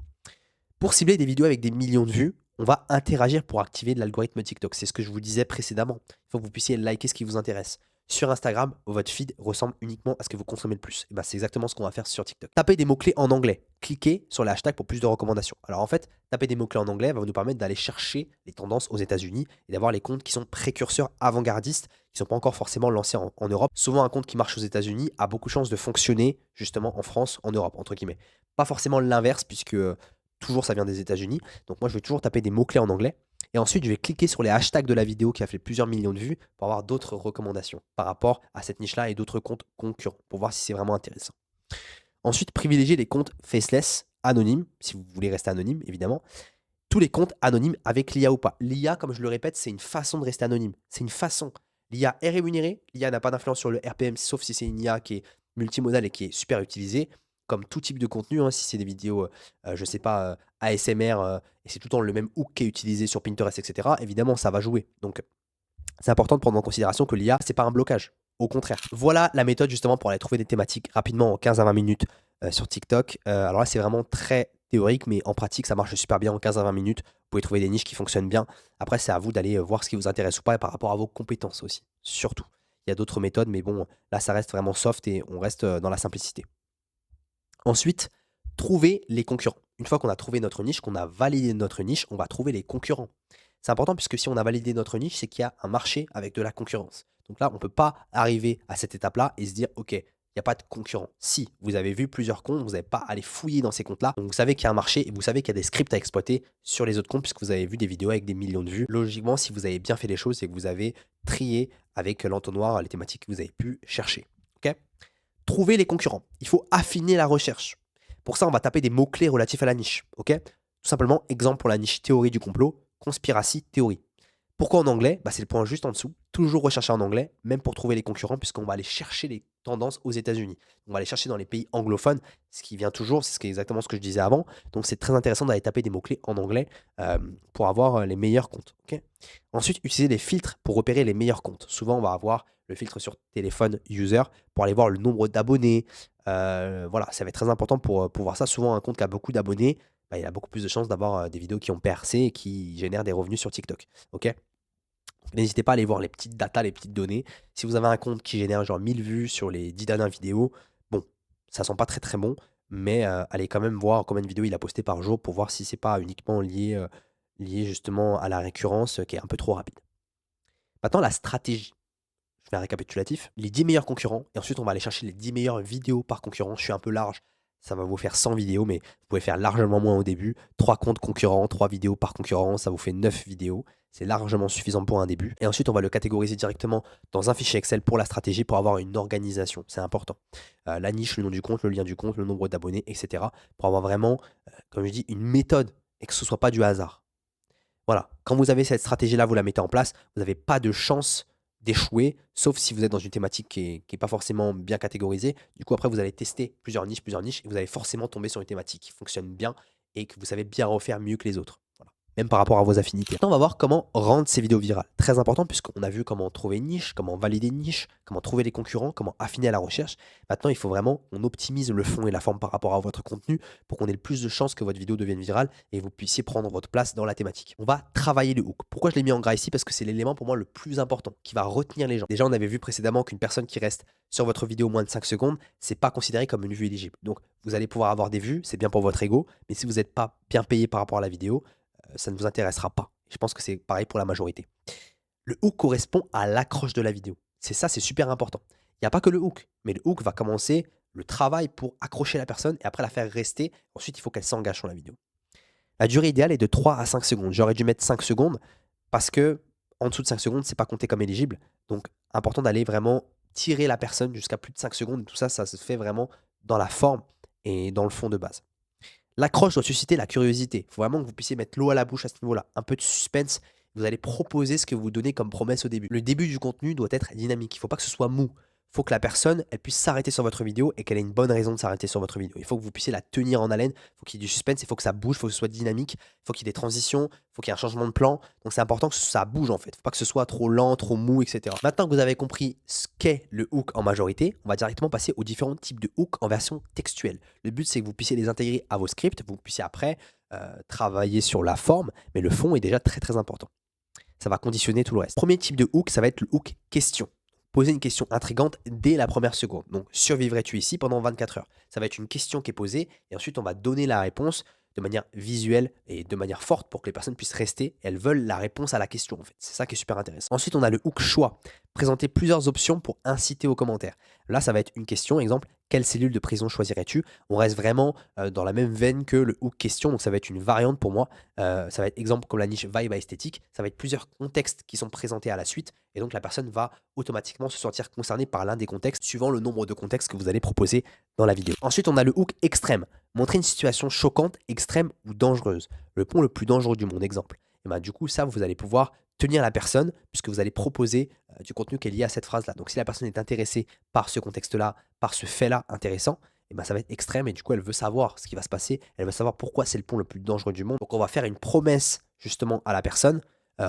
Pour cibler des vidéos avec des millions de vues, on va interagir pour activer l'algorithme TikTok. C'est ce que je vous disais précédemment. Il faut que vous puissiez liker ce qui vous intéresse. Sur Instagram, votre feed ressemble uniquement à ce que vous consommez le plus. Et ben, c'est exactement ce qu'on va faire sur TikTok. Tapez des mots-clés en anglais. Cliquez sur les hashtags pour plus de recommandations. Alors en fait, taper des mots-clés en anglais va nous permettre d'aller chercher les tendances aux États-Unis et d'avoir les comptes qui sont précurseurs avant-gardistes, qui ne sont pas encore forcément lancés en Europe. Souvent, un compte qui marche aux États-Unis a beaucoup de chances de fonctionner justement en France, en Europe, entre guillemets. Pas forcément l'inverse, puisque toujours ça vient des États-Unis. Donc moi, je vais toujours taper des mots-clés en anglais. Et ensuite, je vais cliquer sur les hashtags de la vidéo qui a fait plusieurs millions de vues pour avoir d'autres recommandations par rapport à cette niche-là et d'autres comptes concurrents pour voir si c'est vraiment intéressant. Ensuite, privilégiez les comptes faceless, anonymes, si vous voulez rester anonyme, évidemment. Tous les comptes anonymes avec l'IA ou pas. L'IA, comme je le répète, c'est une façon de rester anonyme. C'est une façon. L'IA est rémunérée. L'IA n'a pas d'influence sur le RPM, sauf si c'est une IA qui est multimodale et qui est super utilisée. Comme tout type de contenu, hein, si c'est des vidéos, je sais pas, ASMR, et c'est tout le temps le même hook qui est utilisé sur Pinterest, etc., évidemment, ça va jouer. Donc, c'est important de prendre en considération que l'IA, c'est pas un blocage. Au contraire. Voilà la méthode justement pour aller trouver des thématiques rapidement en 15 à 20 minutes sur TikTok. Alors là, c'est vraiment très théorique, mais en pratique, ça marche super bien en 15 à 20 minutes. Vous pouvez trouver des niches qui fonctionnent bien. Après, c'est à vous d'aller voir ce qui vous intéresse ou pas et par rapport à vos compétences aussi, surtout. Il y a d'autres méthodes, mais bon, là, ça reste vraiment soft et on reste dans la simplicité. Ensuite, trouver les concurrents. Une fois qu'on a trouvé notre niche, qu'on a validé notre niche, on va trouver les concurrents. C'est important puisque si on a validé notre niche, c'est qu'il y a un marché avec de la concurrence. Donc là, on ne peut pas arriver à cette étape-là et se dire, OK, il n'y a pas de concurrent. Si vous avez vu plusieurs comptes, vous n'avez pas à aller fouiller dans ces comptes-là. Donc vous savez qu'il y a un marché et vous savez qu'il y a des scripts à exploiter sur les autres comptes puisque vous avez vu des vidéos avec des millions de vues. Logiquement, si vous avez bien fait les choses, c'est que vous avez trié avec l'entonnoir les thématiques que vous avez pu chercher. OK? Trouver les concurrents. Il faut affiner la recherche. Pour ça, on va taper des mots-clés relatifs à la niche. OK? Tout simplement, exemple pour la niche théorie du complot, conspiracy théorie. Pourquoi en anglais? C'est le point juste en dessous. Toujours rechercher en anglais, même pour trouver les concurrents, puisqu'on va aller chercher les tendances aux États-Unis. On va aller chercher dans les pays anglophones, ce qui vient toujours, c'est exactement ce que je disais avant. Donc c'est très intéressant d'aller taper des mots-clés en anglais pour avoir les meilleurs comptes. OK? Ensuite, utiliser des filtres pour repérer les meilleurs comptes. Souvent, on va avoir le filtre sur téléphone user pour aller voir le nombre d'abonnés. Voilà, ça va être très important pour voir ça. Souvent, un compte qui a beaucoup d'abonnés, il a beaucoup plus de chances d'avoir des vidéos qui ont percé et qui génèrent des revenus sur TikTok. OK? N'hésitez pas à aller voir les petites datas, les petites données. Si vous avez un compte qui génère genre 1000 vues sur les 10 dernières vidéos, bon, ça sent pas très très bon, mais allez quand même voir combien de vidéos il a posté par jour pour voir si c'est pas uniquement lié justement à la récurrence qui est un peu trop rapide. Maintenant, la stratégie. Je fais un récapitulatif. Les 10 meilleurs concurrents, et ensuite on va aller chercher les 10 meilleures vidéos par concurrent. Je suis un peu large, ça va vous faire 100 vidéos, mais vous pouvez faire largement moins au début. 3 comptes concurrents, 3 vidéos par concurrent, ça vous fait 9 vidéos. C'est largement suffisant pour un début. Et ensuite, on va le catégoriser directement dans un fichier Excel pour la stratégie, pour avoir une organisation. C'est important. La niche, le nom du compte, le lien du compte, le nombre d'abonnés, etc. Pour avoir vraiment, comme je dis, une méthode et que ce ne soit pas du hasard. Voilà, quand vous avez cette stratégie-là, vous la mettez en place, vous n'avez pas de chance d'échouer, sauf si vous êtes dans une thématique qui est pas forcément bien catégorisée. Du coup, après, vous allez tester plusieurs niches, et vous allez forcément tomber sur une thématique qui fonctionne bien et que vous savez bien refaire mieux que les autres. Voilà. Même par rapport à vos affinités. Maintenant, on va voir comment rendre ces vidéos virales. Très important puisqu'on a vu comment trouver une niche, comment valider une niche, comment trouver les concurrents, comment affiner la recherche. Maintenant, il faut vraiment qu'on optimise le fond et la forme par rapport à votre contenu pour qu'on ait le plus de chances que votre vidéo devienne virale et vous puissiez prendre votre place dans la thématique. On va travailler le hook. Pourquoi je l'ai mis en gras ici? Parce que c'est l'élément pour moi le plus important qui va retenir les gens. Déjà, on avait vu précédemment qu'une personne qui reste sur votre vidéo moins de 5 secondes, c'est pas considéré comme une vue éligible. Donc, vous allez pouvoir avoir des vues, c'est bien pour votre ego, mais si vous n'êtes pas bien payé par rapport à la vidéo, ça ne vous intéressera pas. Je pense que c'est pareil pour la majorité. Le hook correspond à l'accroche de la vidéo. C'est super important. Il n'y a pas que le hook, mais le hook va commencer le travail pour accrocher la personne et après la faire rester. Ensuite, il faut qu'elle s'engage sur la vidéo. La durée idéale est de 3 à 5 secondes. J'aurais dû mettre 5 secondes parce que en dessous de 5 secondes, c'est pas compté comme éligible. Donc, important d'aller vraiment tirer la personne jusqu'à plus de 5 secondes. Et tout ça, ça se fait vraiment dans la forme et dans le fond de base. L'accroche doit susciter la curiosité. Il faut vraiment que vous puissiez mettre l'eau à la bouche à ce niveau-là. Un peu de suspense. Vous allez proposer ce que vous donnez comme promesse au début. Le début du contenu doit être dynamique. Il ne faut pas que ce soit mou. Il faut que la personne elle puisse s'arrêter sur votre vidéo et qu'elle ait une bonne raison de s'arrêter sur votre vidéo. Il faut que vous puissiez la tenir en haleine. Il faut qu'il y ait du suspense. Il faut que ça bouge. Il faut que ce soit dynamique. Il faut qu'il y ait des transitions. Il faut qu'il y ait un changement de plan. Donc c'est important que ça bouge en fait. Il ne faut pas que ce soit trop lent, trop mou, etc. Maintenant que vous avez compris ce qu'est le hook en majorité, on va directement passer aux différents types de hook en version textuelle. Le but c'est que vous puissiez les intégrer à vos scripts. Vous puissiez après travailler sur la forme. Mais le fond est déjà très très important. Ça va conditionner tout le reste. Premier type de hook, ça va être le hook question. Poser une question intrigante dès la première seconde. Donc, survivrais-tu ici pendant 24 heures? Ça va être une question qui est posée et ensuite on va donner la réponse de manière visuelle et de manière forte pour que les personnes puissent rester. Elles veulent la réponse à la question en fait. C'est ça qui est super intéressant. Ensuite, on a le hook choix. Présenter plusieurs options pour inciter aux commentaires. Là, ça va être une question, exemple, quelle cellule de prison choisirais-tu? On reste vraiment dans la même veine que le hook question, donc ça va être une variante pour moi. Ça va être exemple comme la niche vibe esthétique, ça va être plusieurs contextes qui sont présentés à la suite, et donc la personne va automatiquement se sentir concernée par l'un des contextes, suivant le nombre de contextes que vous allez proposer dans la vidéo. Ensuite, on a le hook extrême. Montrer une situation choquante, extrême ou dangereuse. Le pont le plus dangereux du monde, exemple. Et ben, du coup, ça, vous allez pouvoir tenir la personne, puisque vous allez proposer du contenu qui est lié à cette phrase-là. Donc, si la personne est intéressée par ce contexte-là, par ce fait-là intéressant, et ben, ça va être extrême et du coup, elle veut savoir ce qui va se passer. Elle veut savoir pourquoi c'est le pont le plus dangereux du monde. Donc, on va faire une promesse justement à la personne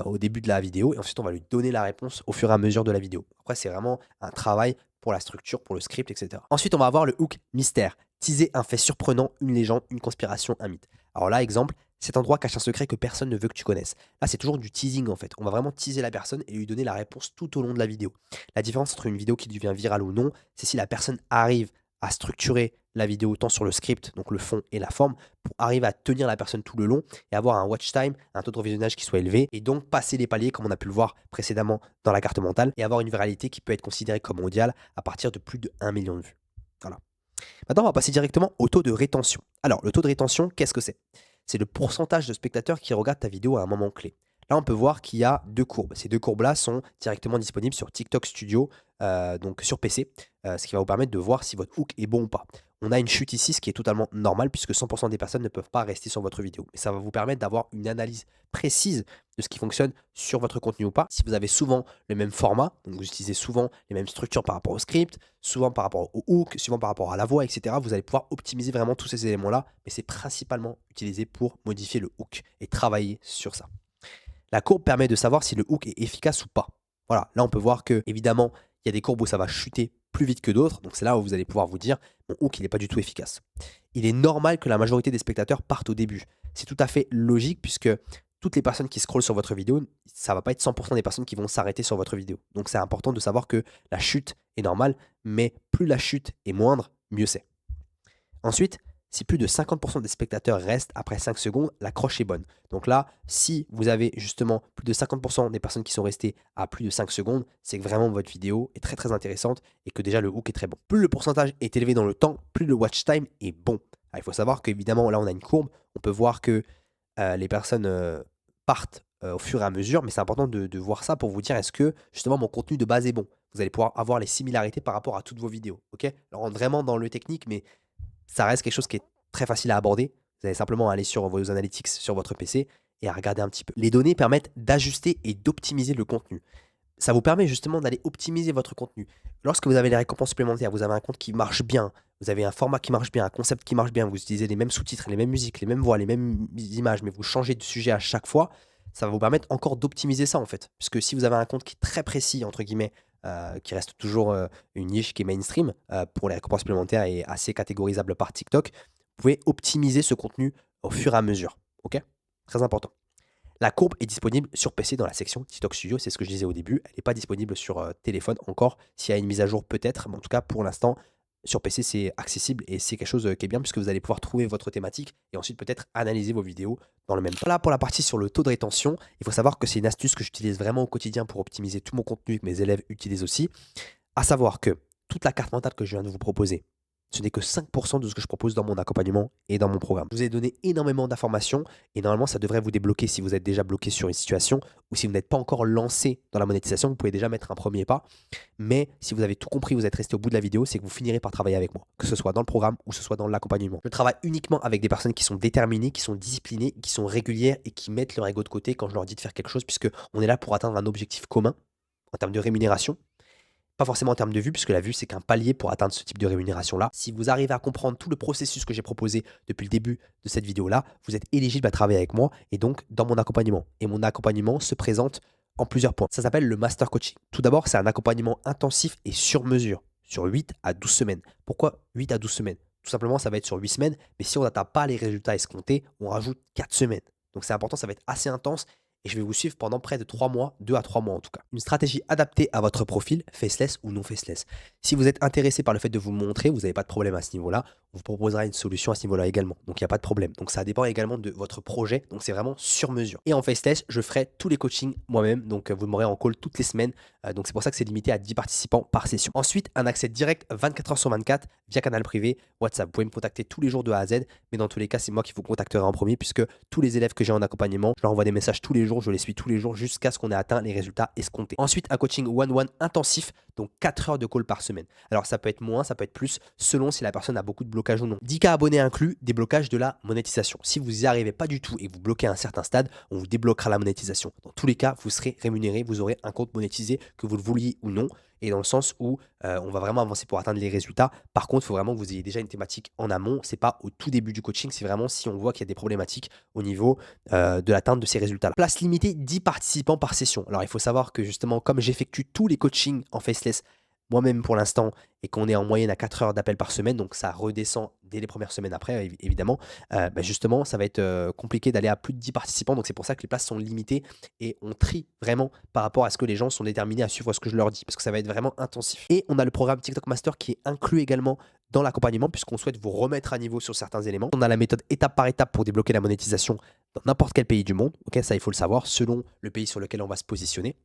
au début de la vidéo et ensuite, on va lui donner la réponse au fur et à mesure de la vidéo. Après, c'est vraiment un travail pour la structure, pour le script, etc. Ensuite, on va avoir le hook mystère. Teaser un fait surprenant, une légende, une conspiration, un mythe. Alors là, exemple, cet endroit cache un secret que personne ne veut que tu connaisses. Là, c'est toujours du teasing en fait. On va vraiment teaser la personne et lui donner la réponse tout au long de la vidéo. La différence entre une vidéo qui devient virale ou non, c'est si la personne arrive à structurer la vidéo tant sur le script, donc le fond et la forme, pour arriver à tenir la personne tout le long et avoir un watch time, un taux de visionnage qui soit élevé, et donc passer les paliers comme on a pu le voir précédemment dans la carte mentale, et avoir une viralité qui peut être considérée comme mondiale à partir de plus de 1 million de vues. Voilà. Maintenant, on va passer directement au taux de rétention. Alors, le taux de rétention, qu'est-ce que c'est? C'est le pourcentage de spectateurs qui regardent ta vidéo à un moment clé. Là, on peut voir qu'il y a deux courbes. Ces deux courbes-là sont directement disponibles sur TikTok Studio, donc sur PC, ce qui va vous permettre de voir si votre hook est bon ou pas. On a une chute ici, ce qui est totalement normal puisque 100% des personnes ne peuvent pas rester sur votre vidéo. Mais ça va vous permettre d'avoir une analyse précise de ce qui fonctionne sur votre contenu ou pas. Si vous avez souvent le même format, donc vous utilisez souvent les mêmes structures par rapport au script, souvent par rapport au hook, souvent par rapport à la voix, etc., vous allez pouvoir optimiser vraiment tous ces éléments-là. Mais c'est principalement utilisé pour modifier le hook et travailler sur ça. La courbe permet de savoir si le hook est efficace ou pas. Voilà, là on peut voir que évidemment il y a des courbes où ça va chuter plus vite que d'autres, donc c'est là où vous allez pouvoir vous dire mon hook il n'est pas du tout efficace. Il est normal que la majorité des spectateurs partent au début. C'est tout à fait logique puisque toutes les personnes qui scrollent sur votre vidéo, ça va pas être 100% des personnes qui vont s'arrêter sur votre vidéo. Donc c'est important de savoir que la chute est normale, mais plus la chute est moindre, mieux c'est. Ensuite, si plus de 50% des spectateurs restent après 5 secondes, l'accroche est bonne. Donc là, si vous avez justement plus de 50% des personnes qui sont restées à plus de 5 secondes, c'est que vraiment votre vidéo est très très intéressante et que déjà le hook est très bon. Plus le pourcentage est élevé dans le temps, plus le watch time est bon. Alors, il faut savoir qu'évidemment, là on a une courbe, on peut voir que les personnes partent au fur et à mesure, mais c'est important de voir ça pour vous dire est-ce que justement mon contenu de base est bon. Vous allez pouvoir avoir les similarités par rapport à toutes vos vidéos. Ok? Alors, on rentre vraiment dans le technique, mais ça reste quelque chose qui est très facile à aborder. Vous allez simplement aller sur vos analytics sur votre PC et à regarder un petit peu. Les données permettent d'ajuster et d'optimiser le contenu. Ça vous permet justement d'aller optimiser votre contenu. Lorsque vous avez les récompenses supplémentaires, vous avez un compte qui marche bien, vous avez un format qui marche bien, un concept qui marche bien, vous utilisez les mêmes sous-titres, les mêmes musiques, les mêmes voix, les mêmes images, mais vous changez de sujet à chaque fois, ça va vous permettre encore d'optimiser ça en fait. Puisque si vous avez un compte qui est très précis, entre guillemets, qui reste toujours une niche qui est mainstream pour les récompenses supplémentaires et assez catégorisable par TikTok, vous pouvez optimiser ce contenu au fur et à mesure. Ok? Très important. La courbe est disponible sur PC dans la section TikTok Studio, c'est ce que je disais au début. Elle n'est pas disponible sur téléphone encore. S'il y a une mise à jour, peut-être, mais en tout cas, pour l'instant, sur PC, c'est accessible et c'est quelque chose qui est bien puisque vous allez pouvoir trouver votre thématique et ensuite peut-être analyser vos vidéos dans le même temps. Voilà pour la partie sur le taux de rétention. Il faut savoir que c'est une astuce que j'utilise vraiment au quotidien pour optimiser tout mon contenu et que mes élèves utilisent aussi. À savoir que toute la carte mentale que je viens de vous proposer, ce n'est que 5% de ce que je propose dans mon accompagnement et dans mon programme. Je vous ai donné énormément d'informations et normalement, ça devrait vous débloquer si vous êtes déjà bloqué sur une situation ou si vous n'êtes pas encore lancé dans la monétisation, vous pouvez déjà mettre un premier pas. Mais si vous avez tout compris, vous êtes resté au bout de la vidéo, c'est que vous finirez par travailler avec moi, que ce soit dans le programme ou que ce soit dans l'accompagnement. Je travaille uniquement avec des personnes qui sont déterminées, qui sont disciplinées, qui sont régulières et qui mettent leur ego de côté quand je leur dis de faire quelque chose puisque on est là pour atteindre un objectif commun en termes de rémunération. Pas forcément en termes de vue, puisque la vue, c'est qu'un palier pour atteindre ce type de rémunération-là. Si vous arrivez à comprendre tout le processus que j'ai proposé depuis le début de cette vidéo-là, vous êtes éligible à travailler avec moi et donc dans mon accompagnement. Et mon accompagnement se présente en plusieurs points. Ça s'appelle le Master Coaching. Tout d'abord, c'est un accompagnement intensif et sur mesure, sur 8 à 12 semaines. Pourquoi 8 à 12 semaines? Tout simplement, ça va être sur 8 semaines, mais si on n'atteint pas les résultats escomptés, on rajoute 4 semaines. Donc c'est important, ça va être assez intense et je vais vous suivre pendant près de 3 mois, 2 à 3 mois en tout cas. Une stratégie adaptée à votre profil, faceless ou non faceless. Si vous êtes intéressé par le fait de vous montrer, vous n'avez pas de problème à ce niveau-là. On vous proposera une solution à ce niveau-là également. Donc il n'y a pas de problème. Donc ça dépend également de votre projet. Donc c'est vraiment sur mesure. Et en faceless, je ferai tous les coachings moi-même. Donc vous m'aurez en call toutes les semaines. Donc c'est pour ça que c'est limité à 10 participants par session. Ensuite, un accès direct 24 heures sur 24 via canal privé, WhatsApp. Vous pouvez me contacter tous les jours de A à Z. Mais dans tous les cas, c'est moi qui vous contacterai en premier puisque tous les élèves que j'ai en accompagnement, je leur envoie des messages tous les jours, je les suis tous les jours jusqu'à ce qu'on ait atteint les résultats escomptés. Ensuite, un coaching one-one intensif, donc 4 heures de call par semaine. Alors ça peut être moins, ça peut être plus, selon si la personne a beaucoup de blocages ou non. 10 cas abonnés inclus, déblocages de la monétisation. Si vous n'y arrivez pas du tout et que vous bloquez à un certain stade, on vous débloquera la monétisation. Dans tous les cas, vous serez rémunéré, vous aurez un compte monétisé, que vous le vouliez ou non, et dans le sens où on va vraiment avancer pour atteindre les résultats. Par contre, il faut vraiment que vous ayez déjà une thématique en amont. C'est pas au tout début du coaching, c'est vraiment si on voit qu'il y a des problématiques au niveau de l'atteinte de ces résultats-là. Place limitée, 10 participants par session. Alors, il faut savoir que justement, comme j'effectue tous les coachings en faceless moi-même pour l'instant et qu'on est en moyenne à 4 heures d'appel par semaine, donc ça redescend dès les premières semaines après, évidemment, justement, ça va être compliqué d'aller à plus de 10 participants. Donc, c'est pour ça que les places sont limitées et on trie vraiment par rapport à ce que les gens sont déterminés à suivre ce que je leur dis parce que ça va être vraiment intensif. Et on a le programme TikTok Master qui est inclus également dans l'accompagnement puisqu'on souhaite vous remettre à niveau sur certains éléments. On a la méthode étape par étape pour débloquer la monétisation dans n'importe quel pays du monde. Ok, ça, il faut le savoir, selon le pays sur lequel on va se positionner.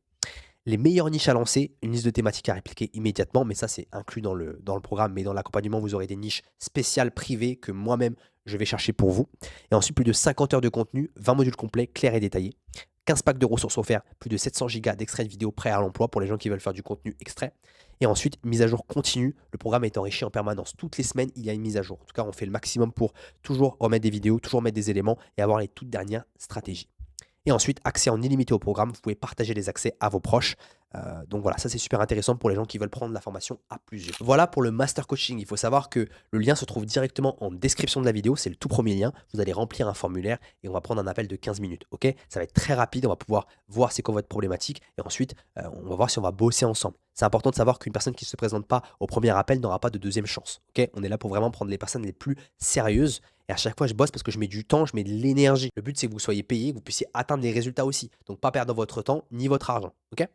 Les meilleures niches à lancer, une liste de thématiques à répliquer immédiatement, mais ça c'est inclus dans le programme, mais dans l'accompagnement, vous aurez des niches spéciales privées que moi-même je vais chercher pour vous. Et ensuite, plus de 50 heures de contenu, 20 modules complets, clairs et détaillés, 15 packs de ressources offerts, plus de 700 gigas d'extraits de vidéos prêts à l'emploi pour les gens qui veulent faire du contenu extrait. Et ensuite, mise à jour continue, le programme est enrichi en permanence. Toutes les semaines, il y a une mise à jour. En tout cas, on fait le maximum pour toujours remettre des vidéos, toujours mettre des éléments et avoir les toutes dernières stratégies. Et ensuite, accès en illimité au programme. Vous pouvez partager les accès à vos proches. Donc voilà, ça c'est super intéressant pour les gens qui veulent prendre la formation à plusieurs. Voilà pour le Master Coaching. Il faut savoir que le lien se trouve directement en description de la vidéo. C'est le tout premier lien. Vous allez remplir un formulaire et on va prendre un appel de 15 minutes. Ok, ça va être très rapide. On va pouvoir voir c'est quoi votre problématique et ensuite, on va voir si on va bosser ensemble. C'est important de savoir qu'une personne qui ne se présente pas au premier appel n'aura pas de deuxième chance. Ok, on est là pour vraiment prendre les personnes les plus sérieuses. Et à chaque fois, je bosse parce que je mets du temps, je mets de l'énergie. Le but, c'est que vous soyez payé, que vous puissiez atteindre les résultats aussi. Donc, pas perdre votre temps ni votre argent. Ok?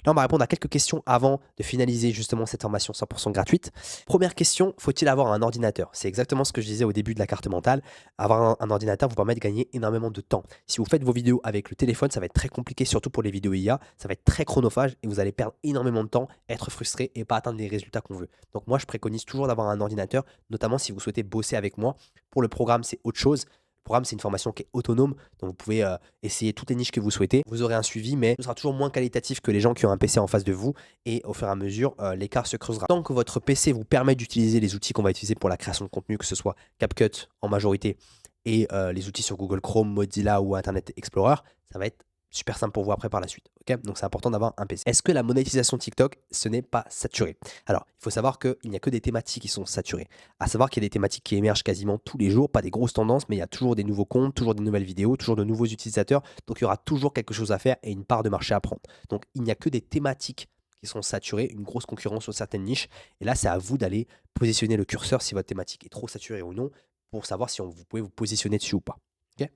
Là, on va répondre à quelques questions avant de finaliser justement cette formation 100% gratuite. Première question, faut-il avoir un ordinateur? C'est exactement ce que je disais au début de la carte mentale. Avoir un ordinateur vous permet de gagner énormément de temps. Si vous faites vos vidéos avec le téléphone, ça va être très compliqué, surtout pour les vidéos IA. Ça va être très chronophage et vous allez perdre énormément de temps, être frustré et pas atteindre les résultats qu'on veut. Donc moi, je préconise toujours d'avoir un ordinateur, notamment si vous souhaitez bosser avec moi. Pour le programme, c'est autre chose. Le programme, c'est une formation qui est autonome, donc vous pouvez essayer toutes les niches que vous souhaitez. Vous aurez un suivi, mais ce sera toujours moins qualitatif que les gens qui ont un PC en face de vous et au fur et à mesure, l'écart se creusera. Tant que votre PC vous permet d'utiliser les outils qu'on va utiliser pour la création de contenu, que ce soit CapCut en majorité et les outils sur Google Chrome, Mozilla ou Internet Explorer, ça va être super simple pour vous après par la suite. Ok, donc c'est important d'avoir un PC. Est-ce que la monétisation TikTok, ce n'est pas saturé? Alors, il faut savoir qu'il n'y a que des thématiques qui sont saturées. À savoir qu'il y a des thématiques qui émergent quasiment tous les jours, pas des grosses tendances, mais il y a toujours des nouveaux comptes, toujours des nouvelles vidéos, toujours de nouveaux utilisateurs. Donc, il y aura toujours quelque chose à faire et une part de marché à prendre. Donc, il n'y a que des thématiques qui sont saturées, une grosse concurrence sur certaines niches. Et là, c'est à vous d'aller positionner le curseur si votre thématique est trop saturée ou non pour savoir si vous pouvez vous positionner dessus ou pas. Ok.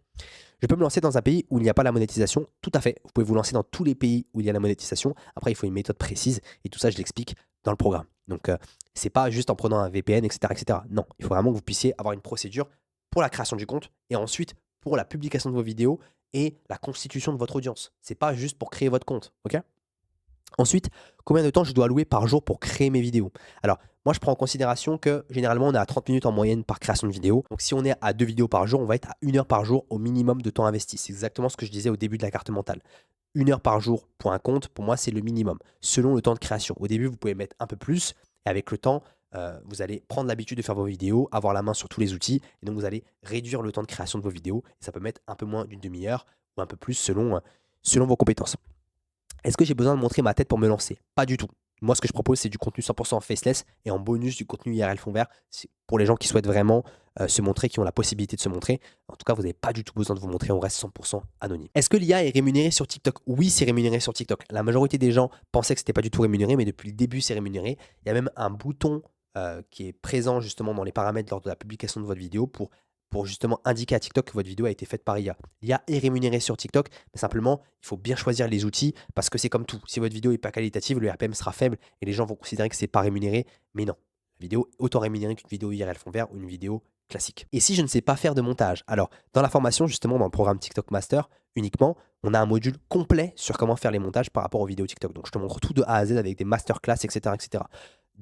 Je peux me lancer dans un pays où il n'y a pas la monétisation? Tout à fait. Vous pouvez vous lancer dans tous les pays où il y a la monétisation. Après, il faut une méthode précise et tout ça, je l'explique dans le programme. Donc, c'est pas juste en prenant un VPN, etc., etc. Non, il faut vraiment que vous puissiez avoir une procédure pour la création du compte et ensuite pour la publication de vos vidéos et la constitution de votre audience. C'est pas juste pour créer votre compte. Ok. Ensuite, combien de temps je dois allouer par jour pour créer mes vidéos? Alors, moi, je prends en considération que généralement, on est à 30 minutes en moyenne par création de vidéo. Donc, si on est à 2 vidéos par jour, on va être à 1 heure par jour au minimum de temps investi. C'est exactement ce que je disais au début de la carte mentale. 1 heure par jour pour un compte, pour moi, c'est le minimum, selon le temps de création. Au début, vous pouvez mettre un peu plus, et avec le temps, vous allez prendre l'habitude de faire vos vidéos, avoir la main sur tous les outils, et donc vous allez réduire le temps de création de vos vidéos. Et ça peut mettre un peu moins d'une demi-heure ou un peu plus selon vos compétences. Est-ce que j'ai besoin de montrer ma tête pour me lancer? Pas du tout. Moi, ce que je propose, c'est du contenu 100% faceless et en bonus du contenu IRL fond vert. C'est pour les gens qui souhaitent vraiment se montrer, qui ont la possibilité de se montrer. En tout cas, vous n'avez pas du tout besoin de vous montrer, on reste 100% anonyme. Est-ce que l'IA est rémunérée sur TikTok? Oui, c'est rémunéré sur TikTok. La majorité des gens pensaient que ce n'était pas du tout rémunéré, mais depuis le début, c'est rémunéré. Il y a même un bouton qui est présent justement dans les paramètres lors de la publication de votre vidéo pour pour justement indiquer à TikTok que votre vidéo a été faite par IA. L'IA est rémunérée sur TikTok, mais simplement, il faut bien choisir les outils parce que c'est comme tout. Si votre vidéo n'est pas qualitative, le RPM sera faible et les gens vont considérer que c'est pas rémunéré. Mais non, la vidéo est autant rémunérée qu'une vidéo IRL fond vert ou une vidéo classique. Et si je ne sais pas faire de montage, alors dans la formation, justement, dans le programme TikTok Master, uniquement, on a un module complet sur comment faire les montages par rapport aux vidéos TikTok. Donc je te montre tout de A à Z avec des masterclass, etc., etc.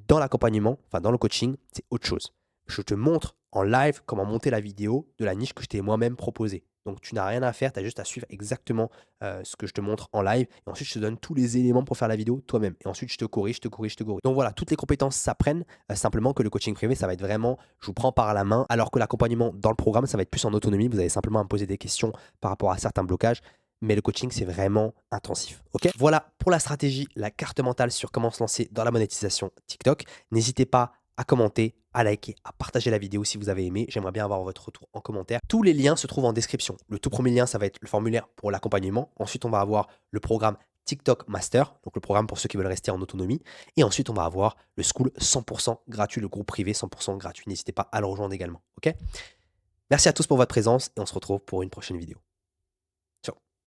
Dans l'accompagnement, enfin dans le coaching, c'est autre chose. Je te montre en live comment monter la vidéo de la niche que je t'ai moi-même proposée. Donc tu n'as rien à faire, tu as juste à suivre exactement ce que je te montre en live. Et ensuite, je te donne tous les éléments pour faire la vidéo toi-même. Et ensuite, je te corrige, je te corrige, je te corrige. Donc voilà, toutes les compétences s'apprennent. Simplement que le coaching privé, ça va être vraiment, je vous prends par la main. Alors que l'accompagnement dans le programme, ça va être plus en autonomie. Vous avez simplement à me poser des questions par rapport à certains blocages. Mais le coaching, c'est vraiment intensif. Ok. Voilà pour la stratégie, la carte mentale sur comment se lancer dans la monétisation TikTok. N'hésitez pas à commenter, à liker, à partager la vidéo si vous avez aimé. J'aimerais bien avoir votre retour en commentaire. Tous les liens se trouvent en description. Le tout premier lien, ça va être le formulaire pour l'accompagnement. Ensuite, on va avoir le programme TikTok Master, donc le programme pour ceux qui veulent rester en autonomie. Et ensuite, on va avoir le school 100% gratuit, le groupe privé 100% gratuit. N'hésitez pas à le rejoindre également. Ok. Merci à tous pour votre présence et on se retrouve pour une prochaine vidéo.